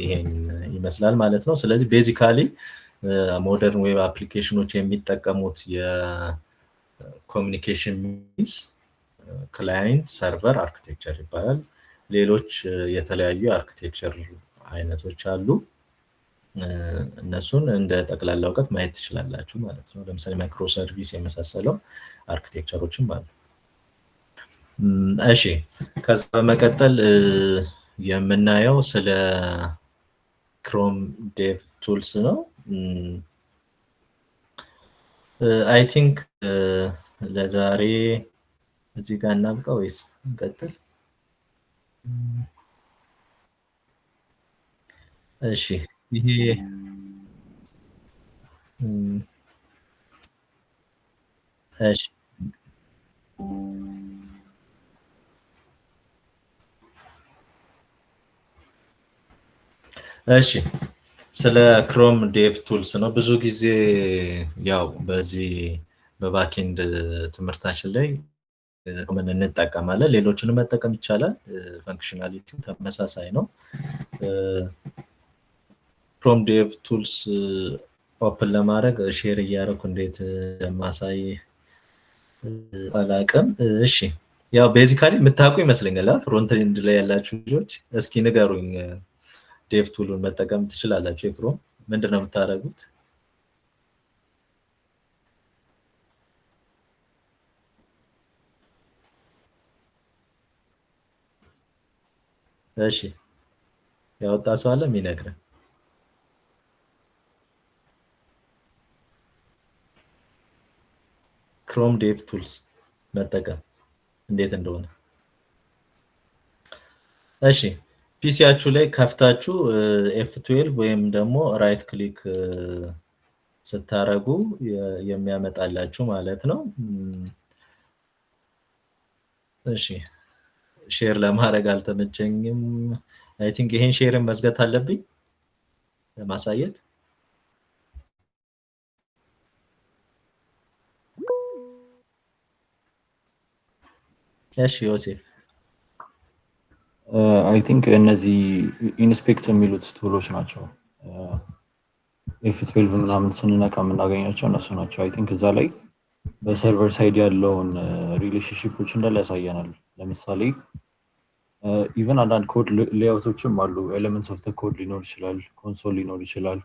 Speaker 1: ይሄን ይመስላል ማለት ነው። ስለዚህ ቤዚካሊ ሞደርን ዌብ አፕሊኬሽኖች የሚጠቀሙት የኮሚኒኬሽን ሚንስ ክላይንት ሰርቨር አርኪቴክቸር ይባላል። ሌሎች የተለያዩ አርኪቴክቸር አይነቶች አሉ። እነሱን እንደ ጠቅላላ እውቀት ማየት ትችላላችሁ ማለት ነው። ለምሳሌ ማይክሮ ሰርቪስ የመሳሰለው አርኪቴክቸሮችም አሉ። እሺ ከዛ በመቀጠል የምናየው ስለ ክሮም ዴቭ ቱልስ ነው። አይ ቲንክ ለዛሬ እዚህ ጋር እናብቃ ወይስ እንቀጥል? እሺ ይሄ እሺ እሺ ስለ ክሮም ዴቭ ቱልስ ነው። ብዙ ጊዜ ያው በዚህ በባክኤንድ ትምህርታችን ላይ ምን እንጠቀማለን፣ ሌሎችንም መጠቀም ይቻላል። ፈንክሽናሊቲው ተመሳሳይ ነው። ክሮም ዴቭ ቱልስ ኦፕን ለማድረግ ሼር እያደረኩ እንዴት እንደማሳይ አላውቅም። እሺ ያው ቤዚካሊ የምታውቁ ይመስለኛል ፍሮንት ኤንድ ላይ ያላችሁ ልጆች፣ እስኪ ንገሩኝ። ዴቭ ቱሉን መጠቀም ትችላላችሁ? የክሮም ምንድነው የምታደርጉት? እሺ ያወጣ ሰው አለ የሚነግረን? ክሮም ዴቭ ቱልስ መጠቀም እንዴት እንደሆነ። እሺ ፒሲያችሁ ላይ ከፍታችሁ F12 ወይም ደግሞ ራይት ክሊክ ስታረጉ የሚያመጣላችሁ ማለት ነው። እሺ ሼር ለማድረግ አልተመቸኝም። አይ ቲንክ ይሄን ሼርን መዝጋት አለብኝ ለማሳየት። እሺ ዮሴፍ
Speaker 3: አይ ቲንክ እነዚህ ኢንስፔክት የሚሉት ቱሎች ናቸው። F12 ምናምን ስንነካ የምናገኛቸው እነሱ ናቸው። አይ ቲንክ እዛ ላይ በሰርቨር ሳይድ ያለውን ሪሌሽንሺፖች እንዳለ ያሳየናል። ለምሳሌ ኢቨን አንዳንድ ኮድ ሌአውቶችም አሉ። ኤሌመንትስ ኦፍ ኮድ ሊኖር ይችላል፣ ኮንሶል ሊኖር ይችላል፣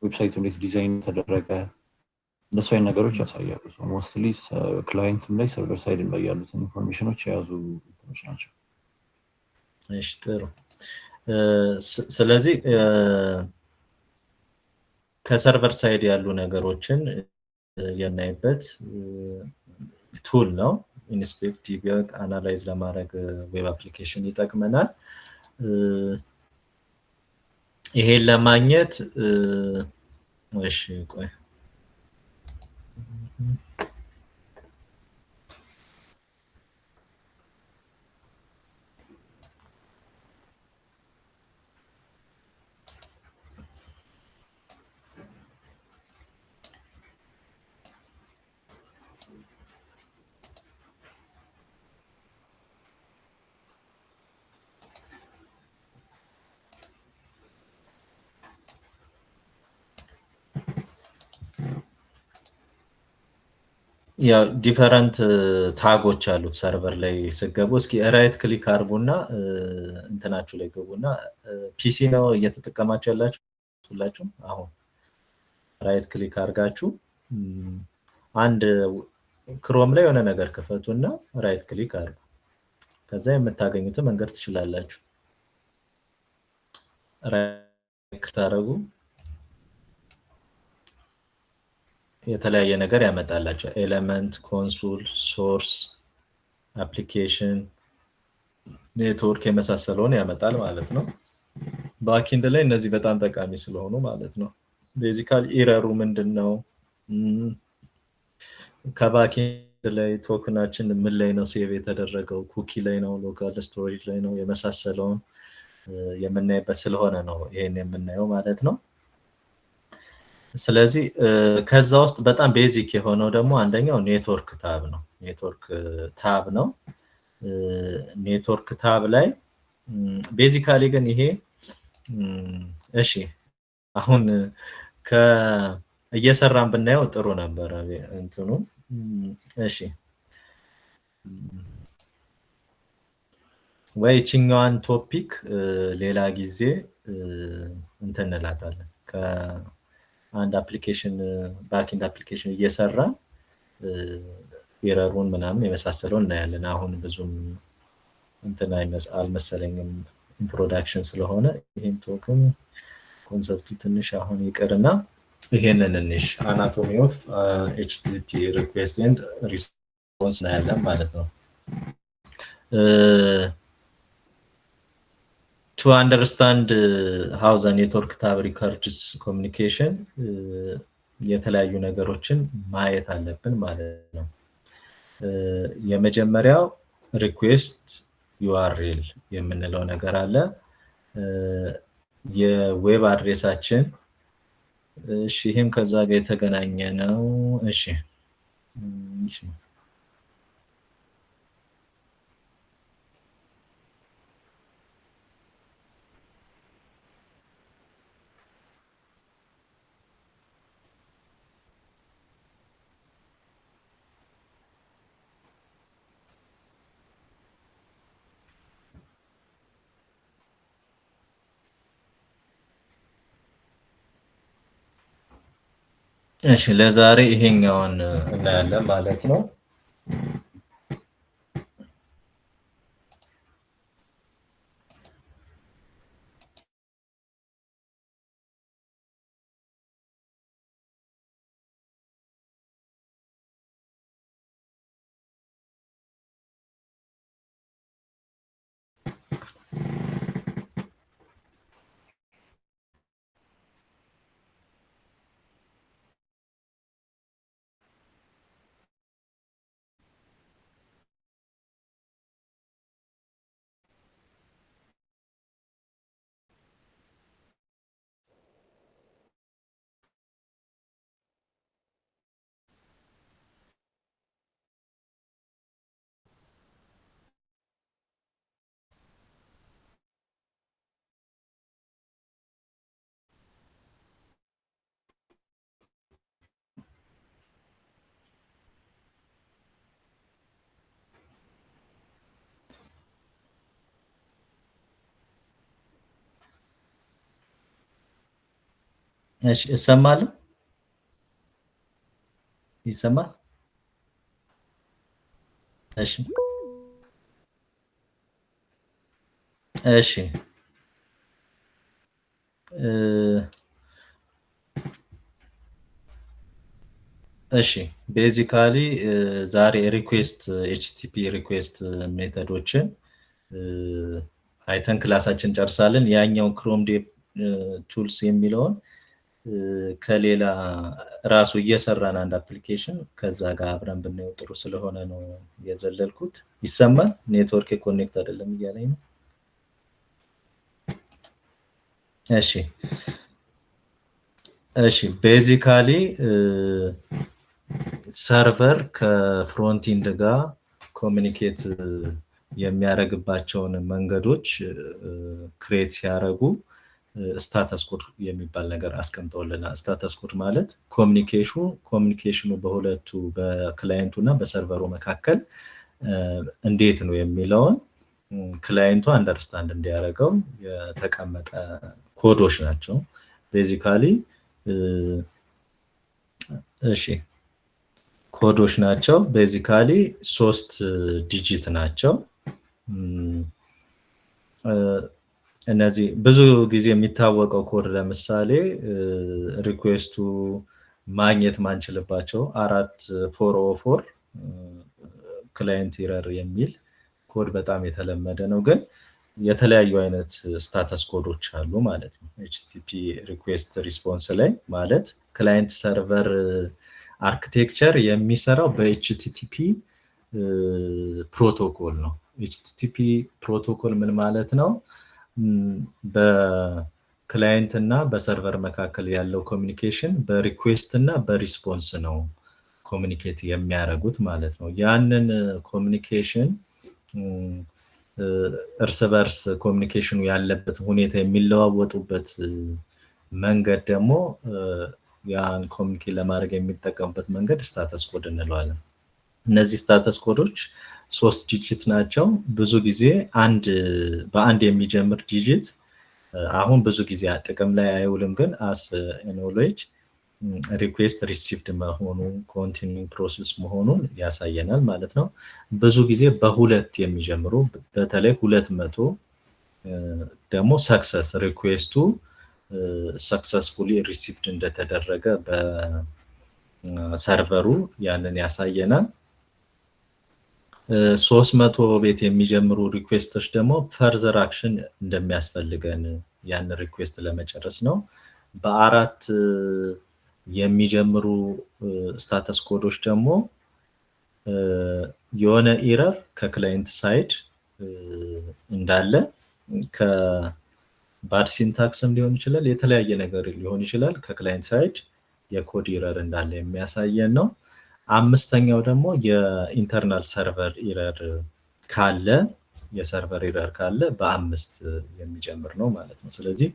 Speaker 3: ዌብሳይቱ እንዴት ዲዛይን ተደረገ፣ እንደሱ አይነት ነገሮች ያሳያሉ። ሞስትሊ ክላይንትም ላይ ሰርቨር ሳይድም ላይ ያሉትን ኢንፎርሜሽኖች የያዙ እንትኖች ናቸው።
Speaker 1: እሺ ጥሩ። ስለዚህ ከሰርቨር ሳይድ ያሉ ነገሮችን የምናይበት ቱል ነው። ኢንስፔክት ዲበግ አናላይዝ ለማድረግ ዌብ አፕሊኬሽን ይጠቅመናል። ይሄን ለማግኘት እሺ ቆይ ያው ዲፈረንት ታጎች አሉት ሰርቨር ላይ ስገቡ። እስኪ ራይት ክሊክ አድርጉና እንትናችሁ ላይ ገቡና ፒሲ ነው እየተጠቀማችሁ ያላችሁ ሁላችሁም። አሁን ራይት ክሊክ አድርጋችሁ አንድ ክሮም ላይ የሆነ ነገር ክፈቱና ራይት ክሊክ አድርጉ። ከዛ የምታገኙትን መንገድ ትችላላችሁ። ራይት ታረጉ የተለያየ ነገር ያመጣላችሁ። ኤሌመንት፣ ኮንሶል፣ ሶርስ፣ አፕሊኬሽን፣ ኔትወርክ የመሳሰለውን ያመጣል ማለት ነው። ባክኤንድ ላይ እነዚህ በጣም ጠቃሚ ስለሆኑ ማለት ነው። ቤዚካሊ ኢረሩ ምንድነው? ከባክኤንድ ላይ ቶክናችን ምን ላይ ነው ሴቭ የተደረገው? ኩኪ ላይ ነው? ሎካል ስቶሬጅ ላይ ነው? የመሳሰለውን የምናይበት ስለሆነ ነው ይሄን የምናየው ማለት ነው። ስለዚህ ከዛ ውስጥ በጣም ቤዚክ የሆነው ደግሞ አንደኛው ኔትወርክ ታብ ነው። ኔትወርክ ታብ ነው። ኔትወርክ ታብ ላይ ቤዚካሊ ግን ይሄ እሺ አሁን እየሰራን ብናየው ጥሩ ነበር እንትኑ። እሺ ወይ እቺኛዋን ቶፒክ ሌላ ጊዜ እንትን እንላታለን። ከአንድ አፕሊኬሽን ባክኤንድ አፕሊኬሽን እየሰራ ኤረሩን ምናምን የመሳሰለውን እናያለን። አሁን ብዙም እንትን አልመሰለኝም ኢንትሮዳክሽን ስለሆነ ይሄን ቶክን ኮንሰፕቱ ትንሽ አሁን ይቀርና ይሄንን እንሽ አናቶሚ ኦፍ ኤችቲቲፒ ሪኩዌስት ኤንድ ሪስፖንስ እናያለን ማለት ነው። to understand how the network tab records communication የተለያዩ ነገሮችን ማየት አለብን ማለት ነው። የመጀመሪያው ሪኩዌስት ዩአርኤል የምንለው ነገር አለ። የዌብ አድሬሳችን እሺ፣ ይሄም ከዛ ጋር የተገናኘ ነው። እሺ እሺ ለዛሬ ይሄኛውን እናያለን ማለት ነው። እሺ እሰማለሁ? ይሰማል? እሺ እሺ እሺ ቤዚካሊ ዛሬ ሪኩዌስት ኤችቲቲፒ ሪኩዌስት ሜተዶችን አይተን ክላሳችን ጨርሳለን። ያኛው ክሮም ዴቭ ቱልስ የሚለውን ከሌላ ራሱ እየሰራን አንድ አፕሊኬሽን ከዛ ጋር አብረን ብናየው ጥሩ ስለሆነ ነው የዘለልኩት። ይሰማል? ኔትወርክ ኮኔክት አይደለም እያለኝ ነው። እሺ እሺ ቤዚካሊ ሰርቨር ከፍሮንቲንድ ጋር ኮሚኒኬት የሚያደርግባቸውን መንገዶች ክሬት ሲያደርጉ ስታተስ ኮድ የሚባል ነገር አስቀምጠውልናል። ስታተስ ኮድ ማለት ኮሚኒኬሽኑ በሁለቱ በክላይንቱና በሰርቨሩ መካከል እንዴት ነው የሚለውን ክላይንቱ አንደርስታንድ እንዲያደርገው የተቀመጠ ኮዶች ናቸው። ቤዚካሊ እሺ ኮዶች ናቸው። ቤዚካሊ 3 ዲጂት ናቸው። እነዚህ ብዙ ጊዜ የሚታወቀው ኮድ ለምሳሌ ሪኩዌስቱ ማግኘት ማንችልባቸው 404 ክላይንት ኤረር የሚል ኮድ በጣም የተለመደ ነው። ግን የተለያዩ አይነት ስታተስ ኮዶች አሉ ማለት ነው። ኤችቲቲፒ ሪኩዌስት ሪስፖንስ ላይ ማለት ክላይንት ሰርቨር አርኪቴክቸር የሚሰራው በኤችቲቲፒ ፕሮቶኮል ነው። ኤችቲቲፒ ፕሮቶኮል ምን ማለት ነው? በክላይንት እና በሰርቨር መካከል ያለው ኮሚኒኬሽን በሪኩዌስት እና በሪስፖንስ ነው ኮሚኒኬት የሚያደርጉት ማለት ነው። ያንን ኮሚኒኬሽን እርስ በርስ ኮሚኒኬሽኑ ያለበት ሁኔታ የሚለዋወጡበት መንገድ ደግሞ ያን ኮሚኒኬት ለማድረግ የሚጠቀሙበት መንገድ ስታተስ ኮድ እንለዋለን። እነዚህ ስታተስ ኮዶች 3 ዲጂት ናቸው። ብዙ ጊዜ በአንድ የሚጀምር ዲጂት አሁን ብዙ ጊዜ ጥቅም ላይ አይውልም፣ ግን አስ ኖሌጅ ሪኩዌስት ሪሲቭድ መሆኑን ኮንቲኒዩንግ ፕሮሰስ መሆኑን ያሳየናል ማለት ነው። ብዙ ጊዜ በሁለት የሚጀምሩ በተለይ 200 ደግሞ ሰክሰስ ሪኩዌስቱ ሰክሰስፉሊ ሪሲቭድ እንደተደረገ በሰርቨሩ ያንን ያሳየናል። 300 ቤት የሚጀምሩ ሪኩዌስቶች ደግሞ ፈርዘር አክሽን እንደሚያስፈልገን ያን ሪኩዌስት ለመጨረስ ነው። በ4 የሚጀምሩ ስታተስ ኮዶች ደግሞ የሆነ ኤረር ከክላይንት ሳይድ እንዳለ ከባድ ሲንታክስም ሊሆን ይችላል፣ የተለያየ ነገር ሊሆን ይችላል። ከክላይንት ሳይድ የኮድ ኤረር እንዳለ የሚያሳየን ነው። 5ኛው ደግሞ የኢንተርናል ሰርቨር ኤረር ካለ የሰርቨር ኤረር ካለ በ5 የሚጀምር ነው ማለት ነው። ስለዚህ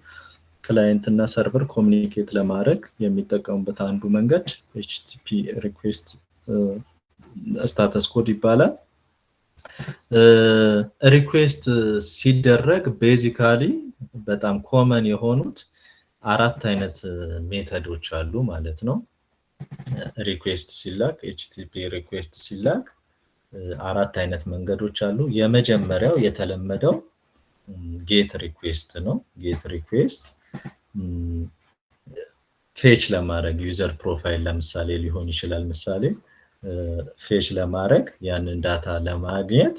Speaker 1: ክላይንት እና ሰርቨር ኮሚኒኬት ለማድረግ የሚጠቀሙበት አንዱ መንገድ ኤችቲቲፒ ሪኩዌስት ስታተስ ኮድ ይባላል። ሪኩዌስት ሲደረግ ቤዚካሊ በጣም ኮመን የሆኑት 4 አይነት ሜተዶች አሉ ማለት ነው። ሪኩዌስት ሲላክ ኤችቲቲፒ ሪኩዌስት ሲላክ 4 አይነት መንገዶች አሉ። የመጀመሪያው የተለመደው ጌት ሪኩዌስት ነው። ጌት ሪኩዌስት ፌች ለማድረግ ዩዘር ፕሮፋይል ለምሳሌ ሊሆን ይችላል። ምሳሌ ፌች ለማድረግ ያንን ዳታ ለማግኘት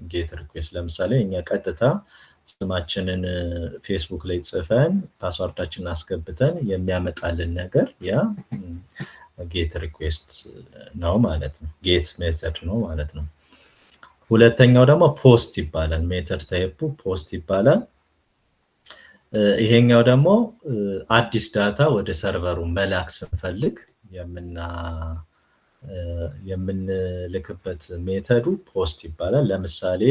Speaker 1: ጌት ሪኩዌስት ለምሳሌ እኛ ቀጥታ ስማችንን ፌስቡክ ላይ ጽፈን ፓስወርዳችንን አስገብተን የሚያመጣልን ነገር ያ ጌት ሪኩዌስት ነው ማለት ነው። ጌት ሜተድ ነው ማለት ነው። ሁለተኛው ደግሞ ፖስት ይባላል። ሜተድ ታይፑ ፖስት ይባላል። ይሄኛው ደግሞ አዲስ ዳታ ወደ ሰርቨሩ መላክ ስንፈልግ የምንልክበት ሜተዱ ፖስት ይባላል። ለምሳሌ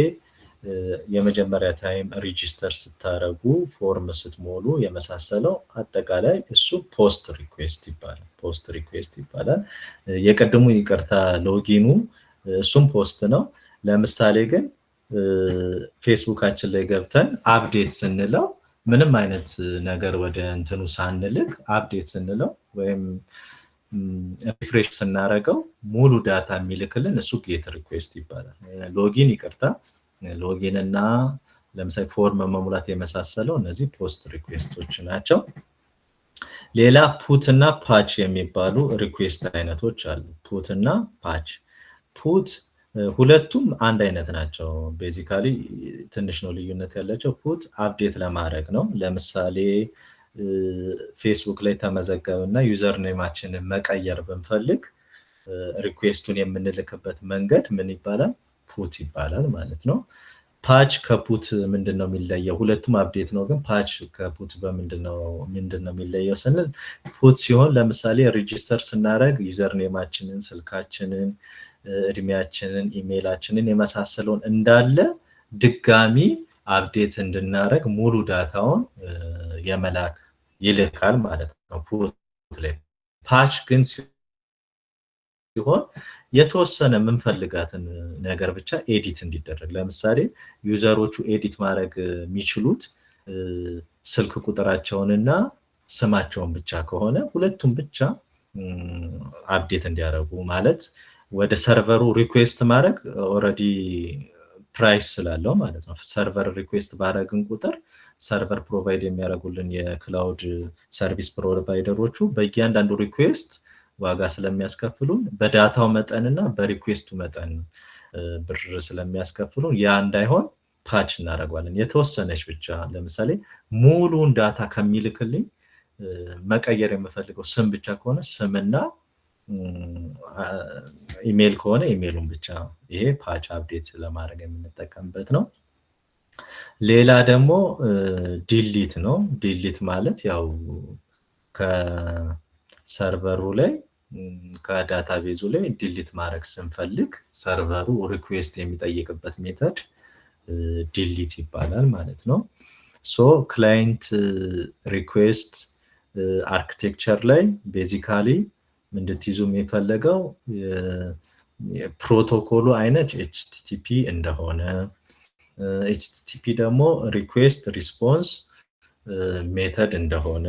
Speaker 1: የመጀመሪያ ታይም ሬጂስተር ስታረጉ ፎርም ስትሞሉ የመሳሰለው አጠቃላይ እሱ ፖስት ሪኩዌስት ይባላል። ፖስት ሪኩዌስት ይባላል። የቀድሙ ይቅርታ ሎጊኑ እሱም ፖስት ነው። ለምሳሌ ግን ፌስቡካችን ላይ ገብተን አፕዴት ስንለው ምንም አይነት ነገር ወደ እንትኑ ሳንልክ አፕዴት ስንለው ወይም ሪፍሬሽ ስናረገው ሙሉ ዳታ የሚልክልን እሱ ጌት ሪኩዌስት ይባላል። ሎጊን ይቅርታ ሎጊን እና ለምሳሌ ፎርም መሙላት የመሳሰለው እነዚህ ፖስት ሪኩዌስቶች ናቸው። ሌላ ፑት እና ፓች የሚባሉ ሪኩዌስት አይነቶች አሉ። ፑት እና ፓች። ፑት ሁለቱም አንድ አይነት ናቸው። ቤዚካሊ ትንሽ ነው ልዩነት ያላቸው። ፑት አፕዴት ለማድረግ ነው። ለምሳሌ ፌስቡክ ላይ ተመዘገብና ዩዘር ኔማችንን መቀየር ብንፈልግ ሪኩዌስቱን የምንልክበት መንገድ ምን ይባላል? ፑት ይባላል ማለት ነው። ፓች ከፑት ምንድነው የሚለየው? ሁለቱም አፕዴት ነው፣ ግን ፓች ከፑት ምንድነው የሚለየው ስንል ፑት ሲሆን ለምሳሌ ሬጂስተር ስናደርግ ዩዘር ኔማችንን፣ ስልካችንን፣ እድሜያችንን፣ ኢሜይላችንን የመሳሰለውን እንዳለ ድጋሚ አፕዴት እንድናረግ ሙሉ ዳታውን የመላክ ይልካል ማለት ነው ፑት ላይ። ፓች ግን ሲሆን የተወሰነ የምንፈልጋትን ነገር ብቻ ኤዲት እንዲደረግ፣ ለምሳሌ ዩዘሮቹ ኤዲት ማድረግ የሚችሉት ስልክ ቁጥራቸውንና ስማቸውን ብቻ ከሆነ ሁለቱም ብቻ አፕዴት እንዲያደርጉ ማለት ወደ ሰርቨሩ ሪኩዌስት ማድረግ ኦልሬዲ ፕራይስ ስላለው ማለት ነው። ሰርቨር ሪኩዌስት ባደረግን ቁጥር ሰርቨር ፕሮቫይድ የሚያደርጉልን የክላውድ ሰርቪስ ፕሮቫይደሮቹ በእያንዳንዱ ሪኩዌስት ዋጋ ስለሚያስከፍሉን በዳታው መጠንና በሪኩዌስቱ መጠን ብር ስለሚያስከፍሉን ያ እንዳይሆን ፓች እናደርጋለን። የተወሰነች ብቻ ለምሳሌ ሙሉን ዳታ ከሚልክልኝ መቀየር የምፈልገው ስም ብቻ ከሆነ ስምና ኢሜል ከሆነ ኢሜሉን ብቻ። ይሄ ፓች አፕዴት ለማድረግ የምንጠቀምበት ነው። ሌላ ደግሞ ዲሊት ነው። ዲሊት ማለት ያው ከሰርቨሩ ላይ ከዳታቤዙ ላይ ዲሊት ማድረግ ስንፈልግ ሰርቨሩ ሪኩዌስት የሚጠይቅበት ሜተድ ዲሊት ይባላል ማለት ነው። ሶ ክላይንት ሪኩዌስት አርኪቴክቸር ላይ ቤዚካሊ እንድትይዙ የሚፈልገው ፕሮቶኮሉ አይነት ኤችቲቲፒ እንደሆነ፣ ኤችቲቲፒ ደግሞ ሪኩዌስት ሪስፖንስ ሜተድ እንደሆነ፣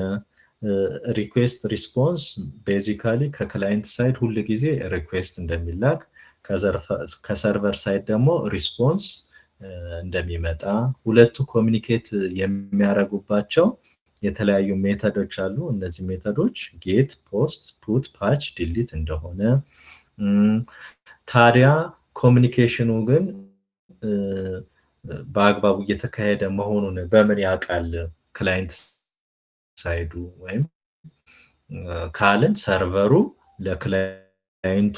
Speaker 1: ሪኩዌስት ሪስፖንስ ቤዚካሊ ከክላይንት ሳይድ ሁሉ ጊዜ ሪኩዌስት እንደሚላክ ከሰርቨር ሳይድ ደግሞ ሪስፖንስ እንደሚመጣ፣ ሁለቱ ኮሚኒኬት የሚያደርጉባቸው የተለያዩ ሜተዶች አሉ። እነዚህ ሜተዶች ጌት፣ ፖስት፣ ፑት፣ ፓች፣ ዲሊት እንደሆነ። ታዲያ ኮሚኒኬሽኑ ግን በአግባቡ እየተካሄደ መሆኑን በምን ያውቃል ክላይንት ሳይዱ ወይም ካልን ሰርቨሩ ለክላይንቱ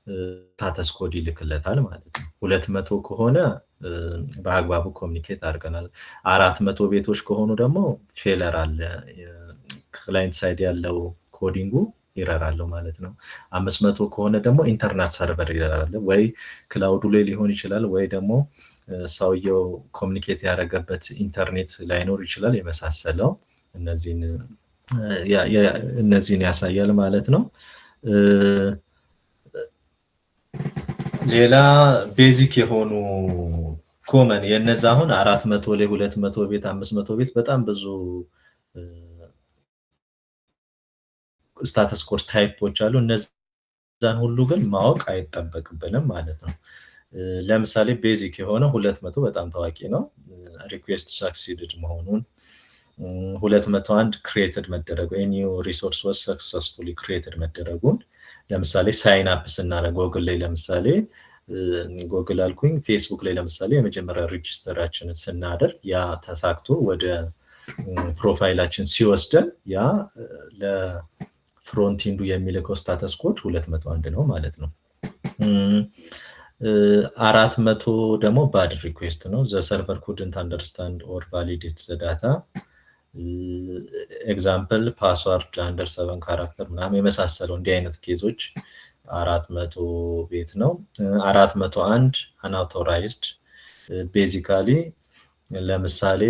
Speaker 1: ስታተስ ኮድ ይልክለታል ማለት ነው። 200 ከሆነ በአግባቡ ኮሚኒኬት አድርገናል። 400 ቤቶች ከሆኑ ደግሞ ፌለር አለ፣ ክላይንት ሳይድ ያለው ኮዲንጉ ይረራለው ማለት ነው። 500 ከሆነ ደግሞ ኢንተርናት ሰርቨር ይረራል፣ ወይ ክላውዱ ላይ ሊሆን ይችላል፣ ወይ ደግሞ ሰውየው ኮሚኒኬት ያደረገበት ኢንተርኔት ላይኖር ይችላል። የመሳሰለው እነዚህን ያሳያል ማለት ነው። ሌላ ቤዚክ የሆኑ ኮመን የነዛ አሁን 400 ላይ 200 ቤት 500 ቤት በጣም ብዙ ስታተስ ኮድ ታይፖች አሉ። እነዛን ሁሉ ግን ማወቅ አይጠበቅብንም ማለት ነው። ለምሳሌ ቤዚክ የሆነ 200 በጣም ታዋቂ ነው። ሪኩዌስት ሳክሲድድ መሆኑን 201 ክሬትድ መደረጉ ኒው ሪሶርስ ዋስ ሰክሰስፉሊ ክሬትድ መደረጉን ለምሳሌ ሳይን አፕ ስናደርግ ጎግል ላይ ለምሳሌ ጎግል አልኩኝ ፌስቡክ ላይ ለምሳሌ የመጀመሪያ ሬጂስተራችንን ስናደርግ ያ ተሳክቶ ወደ ፕሮፋይላችን ሲወስደን ያ ለፍሮንት ኢንዱ የሚልከው ስታተስ ኮድ 201 ነው ማለት ነው። 400 ደግሞ ባድ ሪኩዌስት ነው። ዘ ሰርቨር ኩድንት አንደርስታንድ ኦር ቫሊዴት ዘ ዳታ ኤግዛምፕል ፓስዋርድ አንደር 7 ካራክተር ምናምን የመሳሰለው እንዲህ አይነት ኬዞች 400 ቤት ነው። 401 አንአውቶራይዝድ ቤዚካሊ ለምሳሌ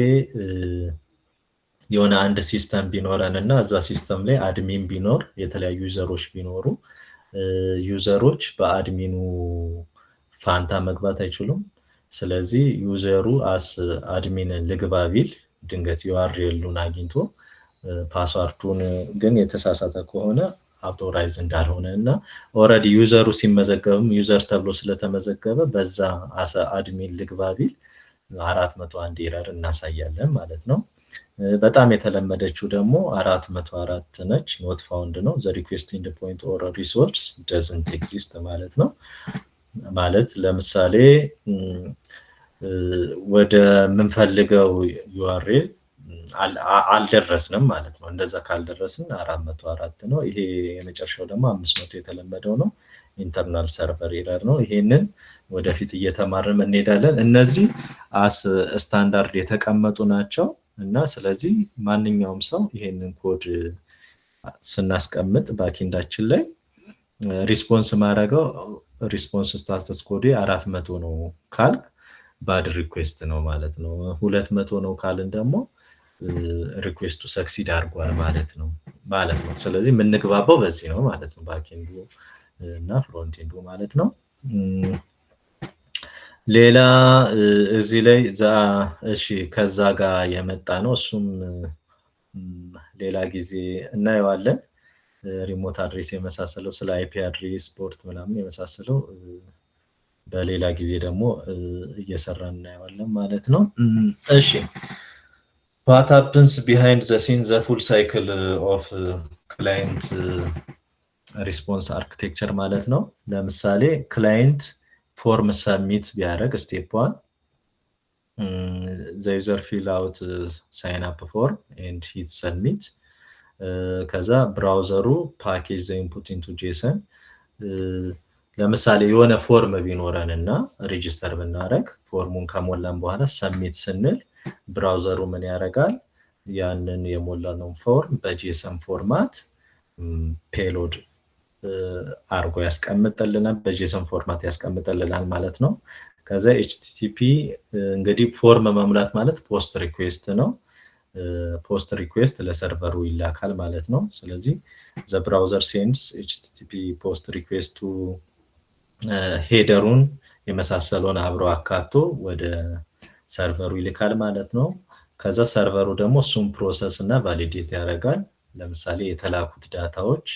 Speaker 1: የሆነ አንድ ሲስተም ቢኖረን እና እዛ ሲስተም ላይ አድሚን ቢኖር የተለያዩ ዩዘሮች ቢኖሩ ዩዘሮች በአድሚኑ ፋንታ መግባት አይችሉም። ስለዚህ ዩዘሩ አስ አድሚን ልግባ ቢል ድንገት ዩአርኤሉን አግኝቶ ፓስዋርዱን ግን የተሳሳተ ከሆነ አውቶራይዝ እንዳልሆነ እና ኦልሬዲ ዩዘሩ ሲመዘገብም ዩዘር ተብሎ ስለተመዘገበ በዛ አሰ አድሚን ልግባ ቢል 401 ኤረር እናሳያለን ማለት ነው። በጣም የተለመደችው ደግሞ 404 ነች። ኖት ፋውንድ ነው። ዘ ሪኩዌስት ኢንድ ፖይንት ኦር ሪሶርስ doesn't exist ማለት ነው። ማለት ለምሳሌ ወደ ምንፈልገው ዩአርኤል አልደረስንም ማለት ነው። እንደዛ ካልደረስን 404 ነው። ይሄ የመጨረሻው ደግሞ 500 የተለመደው ነው። ኢንተርናል ሰርቨር ኤረር ነው። ይሄንን ወደፊት እየተማርን እንሄዳለን። እነዚህ አስ ስታንዳርድ የተቀመጡ ናቸው እና ስለዚህ ማንኛውም ሰው ይሄንን ኮድ ስናስቀምጥ ባኪንዳችን ላይ ሪስፖንስ ማድረገው ሪስፖንስ ስታተስ ኮድ 400 ነው ካል ባድ ሪኩዌስት ነው ማለት ነው። 200 ነው ካልን ደግሞ ሪኩዌስቱ ሰክሲድ አድርጓል ማለት ነው። ስለዚህ የምንግባባው በዚህ ነው ማለት ነው። ባክኤንዱ እና ፍሮንቴንዱ ማለት ነው። ሌላ እዚህ ላይ እሺ ከዛ ጋር የመጣ ነው። እሱም ሌላ ጊዜ እናየዋለን። ሪሞት አድሬስ የመሳሰለው ስለ አይፒ አድሬስ ፖርት ምናምን የመሳሰለው በሌላ ጊዜ ደግሞ እየሰራን እናየዋለን ማለት ነው። እሺ what happens behind the scenes the full cycle of client response architecture ማለት ነው። ለምሳሌ ክላይንት ፎርም ሰብሚት ቢያደርግ ስቴፕ 1 the user fill out sign up form and hit submit ከዛ ብራውዘሩ ፓኬጅ the input into JSON ለምሳሌ የሆነ ፎርም ቢኖረንና ሬጂስተር ብናደርግ ፎርሙን ከሞላን በኋላ ሰብሚት ስንል ብራውዘሩ ምን ያደርጋል? ያንን የሞላነው ፎርም በጄሰን ፎርማት ፔሎድ አርጎ ያስቀምጥልናል፣ በጄሰን ፎርማት ያስቀምጥልናል ማለት ነው። ከዛ ኤችቲቲፒ እንግዲህ ፎርም መሙላት ማለት ፖስት ሪኩዌስት ነው። ፖስት ሪኩዌስት ለሰርቨሩ ይላካል ማለት ነው። ስለዚህ the browser sends http post request to ሄደሩን የመሳሰለውን አብሮ አካቶ ወደ ሰርቨሩ ይልካል ማለት ነው። ከዛ ሰርቨሩ ደግሞ እሱን ፕሮሰስ እና ቫሊዴት ያደርጋል። ለምሳሌ የተላኩት ዳታዎች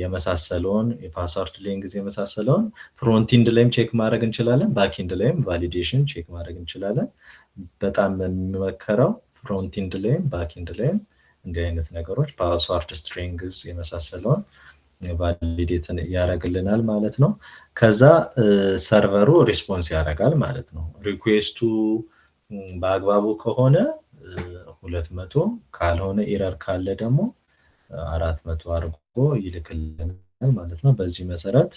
Speaker 1: የመሳሰለውን የፓስወርድ ሌንግዝ የመሳሰለውን ፍሮንት ኢንድ ላይም ቼክ ማድረግ እንችላለን፣ ባክ ኢንድ ላይም ቫሊዴሽን ቼክ ማድረግ እንችላለን። በጣም የሚመከረው ፍሮንት ኢንድ ላይም ባክ ኢንድ ላይም እንዲህ አይነት ነገሮች ፓስወርድ ስትሪንግዝ የመሳሰለውን ቫሊዴት ያደርግልናል ማለት ነው። ከዛ ሰርቨሩ ሪስፖንስ ያደርጋል ማለት ነው። ሪኩዌስቱ በአግባቡ ከሆነ 200 ካልሆነ ኤረር ካለ ደግሞ 400 አድርጎ ይልክልናል ማለት ነው። በዚህ መሰረት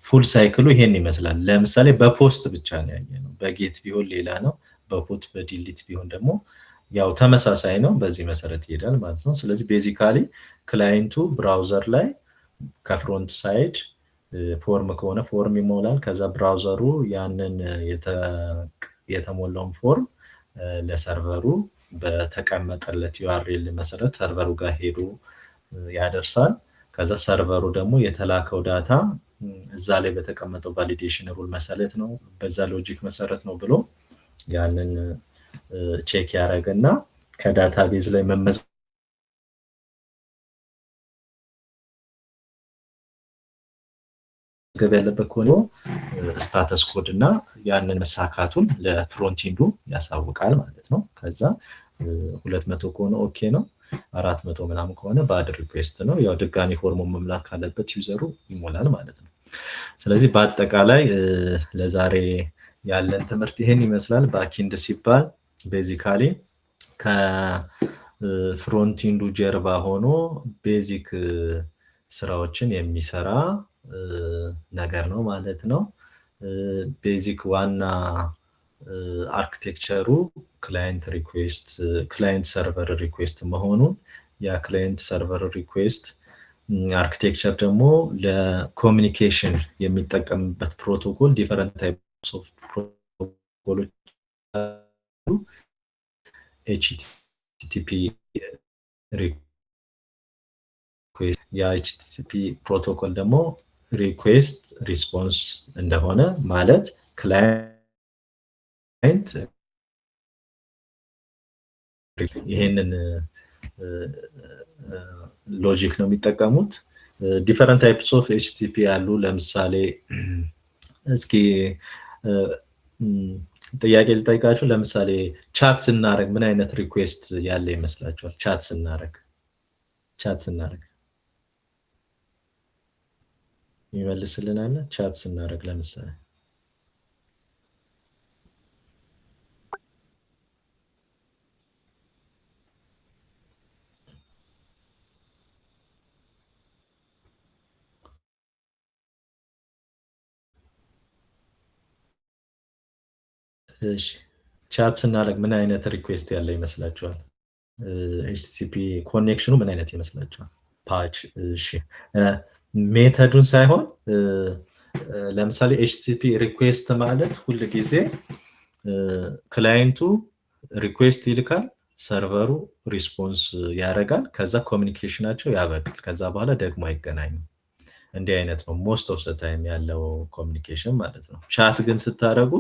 Speaker 1: ፉል ሳይክሉ ይሄን ይመስላል። ለምሳሌ በፖስት ብቻ ነው ያየነው። በጌት ቢሆን ሌላ ነው፣ በፑት በዲሊት ቢሆን ደግሞ ያው ተመሳሳይ ነው። በዚህ መሰረት ይሄዳል ማለት ነው። ስለዚህ ቤዚካሊ ክላይንቱ ብራውዘር ላይ ከፍሮንት ሳይድ ፎርም ከሆነ ፎርም ይሞላል። ከዛ ብራውዘሩ ያንን የተሞላውን ፎርም ለሰርቨሩ በተቀመጠለት ዩአርኤል መሰረት ሰርቨሩ ጋር ሄዶ ያደርሳል። ከዛ ሰርቨሩ ደግሞ የተላከው ዳታ እዛ ላይ በተቀመጠው ቫሊዴሽን ሩል መሰረት ነው፣ በዛ ሎጂክ መሰረት ነው ብሎ ያንን ቼክ ያደርግና ከዳታቤዝ ላይ መመዝገብ ያለበት ከሆነ ስታተስ ኮድ እና ያንን መሳካቱን ለፍሮንት ኢንዱ ያሳውቃል ማለት ነው። ከዛ 200 ከሆነ ኦኬ ነው፣ 400 ምናምን ከሆነ ባድ ሪኩዌስት ነው። ያው ድጋሚ ፎርሙን መሙላት ካለበት ዩዘሩ ይሞላል ማለት ነው። ስለዚህ በአጠቃላይ ለዛሬ ያለን ትምህርት ይሄን ይመስላል። ባክኢንድ ሲባል ቤዚካሊ ከፍሮንት ኢንዱ ጀርባ ሆኖ ቤዚክ ስራዎችን የሚሰራ ነገር ነው ማለት ነው። ቤዚክ ዋና አርኪቴክቸሩ ክላይንት ሪኩዌስት ክላይንት ሰርቨር ሪኩዌስት መሆኑን ያ ክላይንት ሰርቨር ሪኩዌስት አርኪቴክቸር ደግሞ ለኮሚኒኬሽን የሚጠቀምበት ፕሮቶኮል ዲፈረንት ታይፕስ ኦፍ ፕሮቶኮሎች ኤችቲቲፒ ሪኩዌስት የኤችቲቲፒ ፕሮቶኮል ደግሞ ሪኩዌስት ሪስፖንስ እንደሆነ ማለት ክላይንት ይሄንን ሎጂክ ነው የሚጠቀሙት። ዲፈረንት ታይፕስ ኦፍ ኤችቲቲፒ ያሉ ለምሳሌ እስኪ ጥያቄ ልጠይቃችሁ። ለምሳሌ ቻት ስናደርግ ምን አይነት ሪኩዌስት ያለ ይመስላችኋል? ቻት ስናደርግ ይመልስልናል። ቻት ስናደርግ ለምሳሌ እሺ ቻት ስናደርግ ምን አይነት ሪኩዌስት ያለ ይመስላችኋል? ኤችቲቲፒ ኮኔክሽኑ ምን አይነት ይመስላችኋል? ፓች። እሺ ሜተዱን ሳይሆን ለምሳሌ ኤችቲቲፒ ሪኩዌስት ማለት ሁል ጊዜ ክላይንቱ ሪኩዌስት ይልካል፣ ሰርቨሩ ሪስፖንስ ያደርጋል፣ ከዛ ኮሚኒኬሽናቸው ያበቃል። ከዛ በኋላ ደግሞ አይገናኙም። እንዲህ አይነት ነው ሞስት ኦፍ ዘ ታይም ያለው ኮሚኒኬሽን ማለት ነው። ቻት ግን ስታደርጉ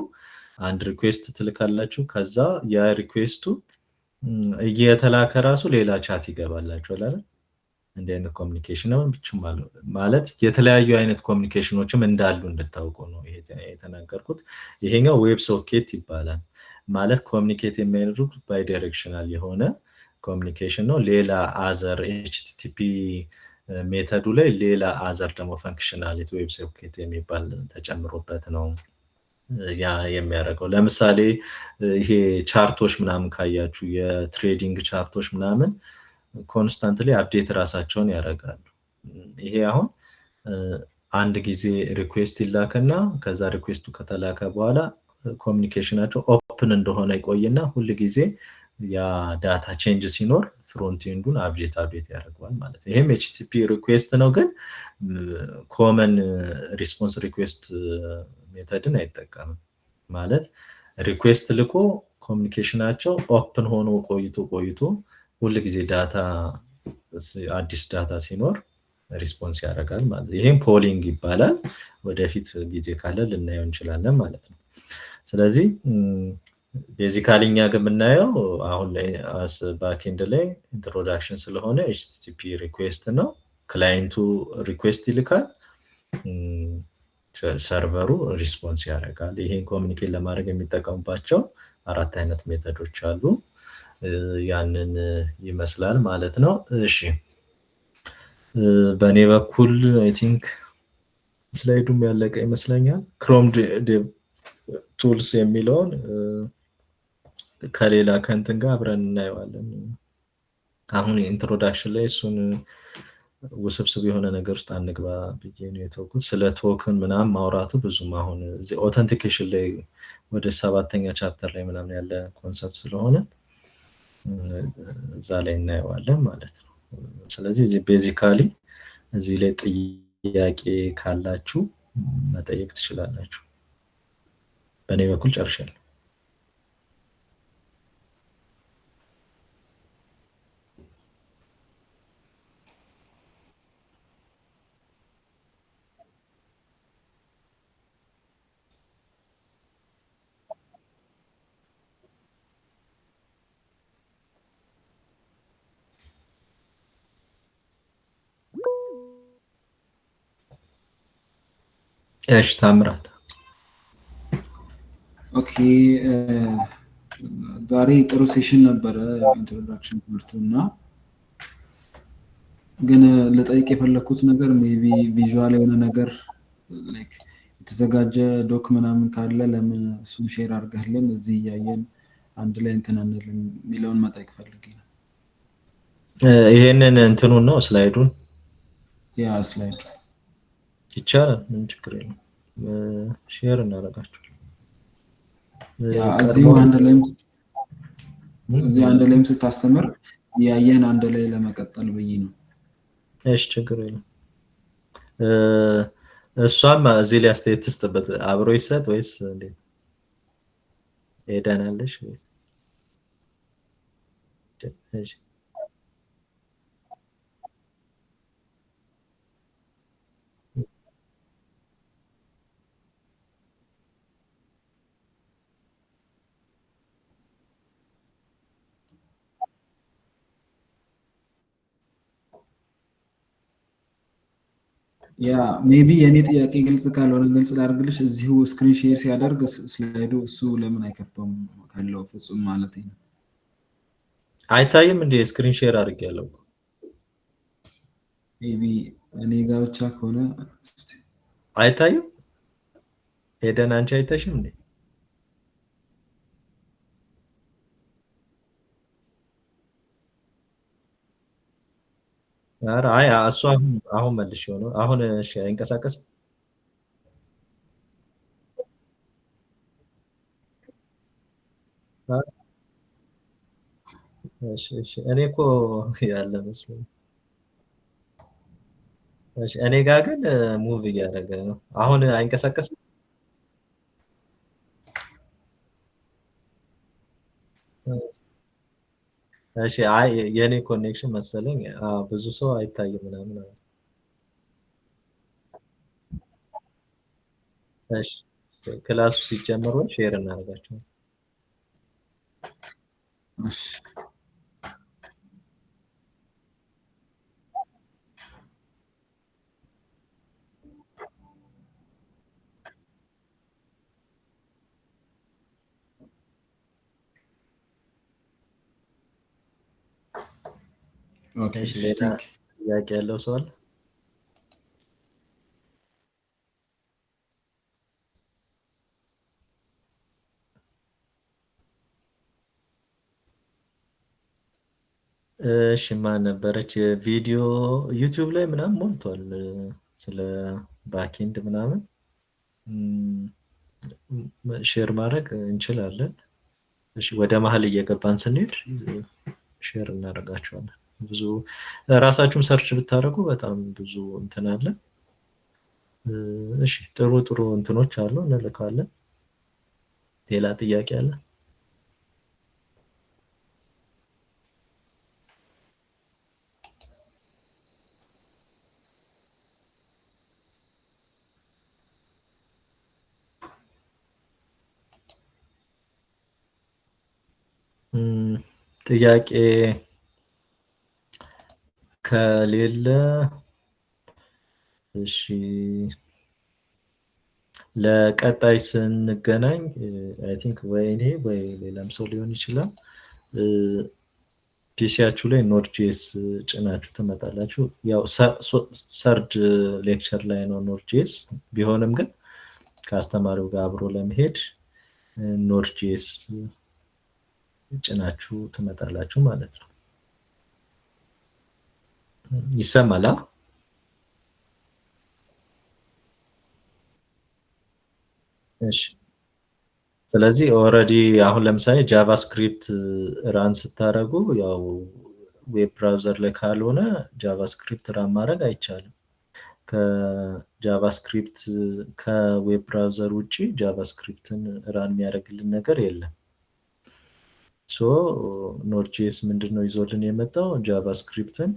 Speaker 1: አንድ ሪኩዌስት ትልካላችሁ፣ ከዛ ያ ሪኩዌስቱ እየተላከ ራሱ ሌላ ቻት ይገባላችኋል አይደል? እንዲህ አይነት ኮሚኒኬሽን ነው ማለት የተለያዩ አይነት ኮሚኒኬሽኖችም እንዳሉ እንድታውቁ ነው ይሄ የተናገርኩት። ይሄኛው ዌብ ሶኬት ይባላል። ማለት ኮሚኒኬት የሚያደርጉት ባይ ዳይሬክሽናል የሆነ ኮሚኒኬሽን ነው። ሌላ አዘር ኤችቲቲፒ ሜተዱ ላይ ሌላ አዘር ደግሞ ፈንክሽናሊቲ ዌብ ሶኬት የሚባል ተጨምሮበት ነው ያ የሚያደርገው። ለምሳሌ ይሄ ቻርቶች ምናምን ካያችሁ የትሬዲንግ ቻርቶች ምናምን ኮንስታንትሊ አፕዴት ራሳቸውን ያደርጋሉ። ይሄ አሁን አንድ ጊዜ ሪኩዌስት ይላከና ከዛ ሪኩዌስቱ ከተላከ በኋላ ኮሚኒኬሽናቸው ኦፕን እንደሆነ ይቆይና ሁል ጊዜ ያ ዳታ ቼንጅ ሲኖር ፍሮንት ኤንዱን አፕዴት ያደርገዋል ማለት ነው። ይሄም ኤችቲቲፒ ሪኩዌስት ነው፣ ግን ኮመን ሪስፖንስ ሪኩዌስት ሜተድን አይጠቀምም። ማለት ሪኩዌስት ልኮ ኮሚኒኬሽናቸው ኦፕን ሆኖ ቆይቶ ሁል ጊዜ ዳታ አዲስ ዳታ ሲኖር ሪስፖንስ ያደርጋል ማለት ነው። ይሄም ፖሊንግ ይባላል። ወደፊት ጊዜ ካለ ልናየው እንችላለን ማለት ነው። ስለዚህ ቤዚካሊ እኛ ግን የምናየው አሁን ላይ አስ ባክኤንድ ላይ ኢንትሮዳክሽን ስለሆነ ኤችቲቲፒ ሪኩዌስት ነው። ክላይንቱ ሪኩዌስት ይልካል፣ ሰርቨሩ ሪስፖንስ ያደርጋል። ይሄን ኮሚኒኬት ለማድረግ የሚጠቀሙባቸው 4 አይነት ሜተዶች አሉ። ያንን ይመስላል ማለት ነው። እሺ በእኔ በኩል አይ ቲንክ ስላይዱም ያለቀ ይመስለኛል። ክሮም ዴቭ ቱልስ የሚለውን ከሌላ ከንትን ጋር አብረን እናየዋለን። አሁን ኢንትሮዳክሽን ላይ እሱን ውስብስብ የሆነ ነገር ውስጥ አንግባ ብዬ ነው የተውኩት። ስለ ቶክን ምናምን ማውራቱ ብዙም አሁን እዚህ ኦተንቲኬሽን ላይ ወደ 7ኛ ቻፕተር ላይ ምናምን ያለ ኮንሰፕት ስለሆነ እዛ ላይ እናየዋለን ማለት ነው። ስለዚህ እዚህ ቤዚካሊ እዚህ ላይ ጥያቄ ካላችሁ መጠየቅ ትችላላችሁ። በእኔ በኩል ጨርሻለሁ። እሺ ታምራት።
Speaker 2: ኦኬ ዛሬ ጥሩ ሴሽን ነበረ ኢንትሮዳክሽን ትምህርቱ እና ግን ልጠይቅ የፈለኩት ነገር ሜቢ ቪዥዋል የሆነ ነገር ላይክ የተዘጋጀ ዶክ ምናምን ካለ ለምን እሱን ሼር አድርገህልን እዚህ እያየን አንድ ላይ እንትን አንልም የሚለውን መጠየቅ ፈልጌ ነው።
Speaker 1: ይሄንን እንትኑን ነው ስላይዱን?
Speaker 2: ያ ስላይድ
Speaker 1: ይቻላል፣ ምን ችግር የለም። ሼር እናደርጋቸው።
Speaker 2: ያ እዚህ አንድ ላይም ስታስተምር ያየን አንድ ላይ ለመቀጠል ብዬ ነው።
Speaker 1: እሺ ችግር የለም። እሷም እዚህ ላይ አስተያየት ትስጥበት። አብሮ ይሰጥ ወይስ እንዴት? ሄደናለሽ ወይስ? እሺ
Speaker 2: ያ ሜቢ የኔ ጥያቄ ግልጽ ካልሆነ ግልጽ ላድርግልሽ። እዚሁ ስክሪን ሼር ሲያደርግ ስላይዱ እሱ ለምን አይከፍተውም ካለው ፍጹም ማለት ነው።
Speaker 1: አይታይም እንዴ? ስክሪን ሼር አድርጌያለሁ።
Speaker 2: ሜቢ እኔ ጋር ብቻ ከሆነ
Speaker 1: አይታይም። ሄደን አንቺ አይተሽም እንዴ? ኧረ አይ እሱ አሁን መልሽ ሆኖ አሁን እሺ አይንቀሳቀስ። እሺ እኔ እኮ ያለ መስሎኝ እሺ እኔ ጋር ግን ሙቭ እያደረገ ነው። አሁን አይንቀሳቀስም። እሺ አይ የኔ ኮኔክሽን መሰለኝ ብዙ ሰው አይታይም ምናምን አለ። እሺ ክላሱ ሲጀመር ወይ ሼር እናደርጋቸው።
Speaker 2: እሺ ኦኬ
Speaker 1: እሺ ሌላ
Speaker 2: ቲንክ
Speaker 1: ጥያቄ ያለው ሰው አለ? እሺ ማን ነበረች? ቪዲዮ ዩቲዩብ ላይ ምናምን ሞልቷል ስለ ባክኤንድ ምናምን ሼር ማድረግ እንችላለን። እሺ ወደ መሀል እየገባን ስንሄድ ሼር እናደርጋቸዋለን። ብዙ ራሳችሁም ሰርች ብታደርጉ በጣም ብዙ እንትን አለ። እሺ ጥሩ ጥሩ እንትኖች አሉ እንልካለን። ሌላ ጥያቄ አለ? ጥያቄ ከሌለ እሺ ለቀጣይ ስንገናኝ አይ ቲንክ ወይ እኔ ወይ ሌላም ሰው ሊሆን ይችላል ፒሲያችሁ ላይ ኖድ ጄስ ጭናችሁ ትመጣላችሁ። ያው ሰርድ ሌክቸር ላይ ነው ኖድ ጄስ ቢሆንም ግን ከአስተማሪው ጋር አብሮ ለመሄድ ኖድ ጄስ ጭናችሁ ትመጣላችሁ ማለት ነው። ይሰማል? እሺ ስለዚህ ኦልሬዲ አሁን ለምሳሌ ጃቫስክሪፕት ራን ስታደርጉ ያው ዌብ ብራውዘር ላይ ካልሆነ ጃቫስክሪፕት ራን ማድረግ አይቻልም። ከጃቫስክሪፕት ከዌብ ብራውዘር ውጪ ጃቫስክሪፕትን ራን የሚያደርግልን ነገር የለም። ሶ ኖድ.ጄኤስ ምንድነው ይዞልን የመጣው? ጃቫስክሪፕትን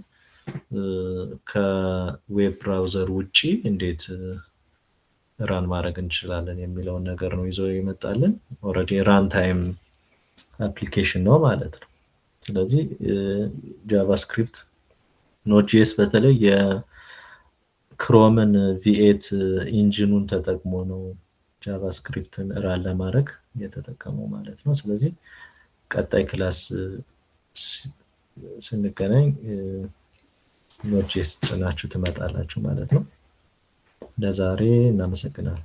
Speaker 1: ከዌብ ብራውዘር ውጪ እንዴት ራን ማድረግ እንችላለን የሚለውን ነገር ነው ይዞ የመጣልን። ኦልሬዲ ራን ታይም አፕሊኬሽን ነው ማለት ነው። ስለዚህ ጃቫስክሪፕት ኖድ.ጄኤስ በተለይ የክሮምን ቪኤት ኢንጂኑን ተጠቅሞ ነው ጃቫስክሪፕትን ራን ለማድረግ የተጠቀመው ማለት ነው። ስለዚህ ቀጣይ ክላስ ስንገናኝ ኖድ.ጄኤስ ጭናችሁ ትመጣላችሁ ማለት ነው። ለዛሬ እናመሰግናለን።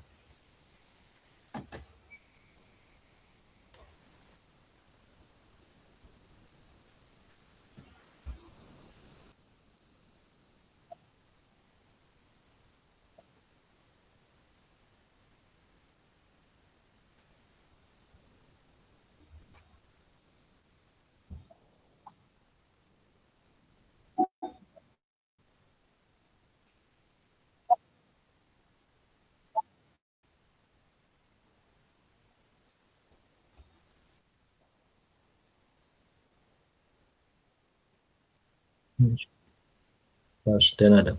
Speaker 1: እሺ ደህና ደህና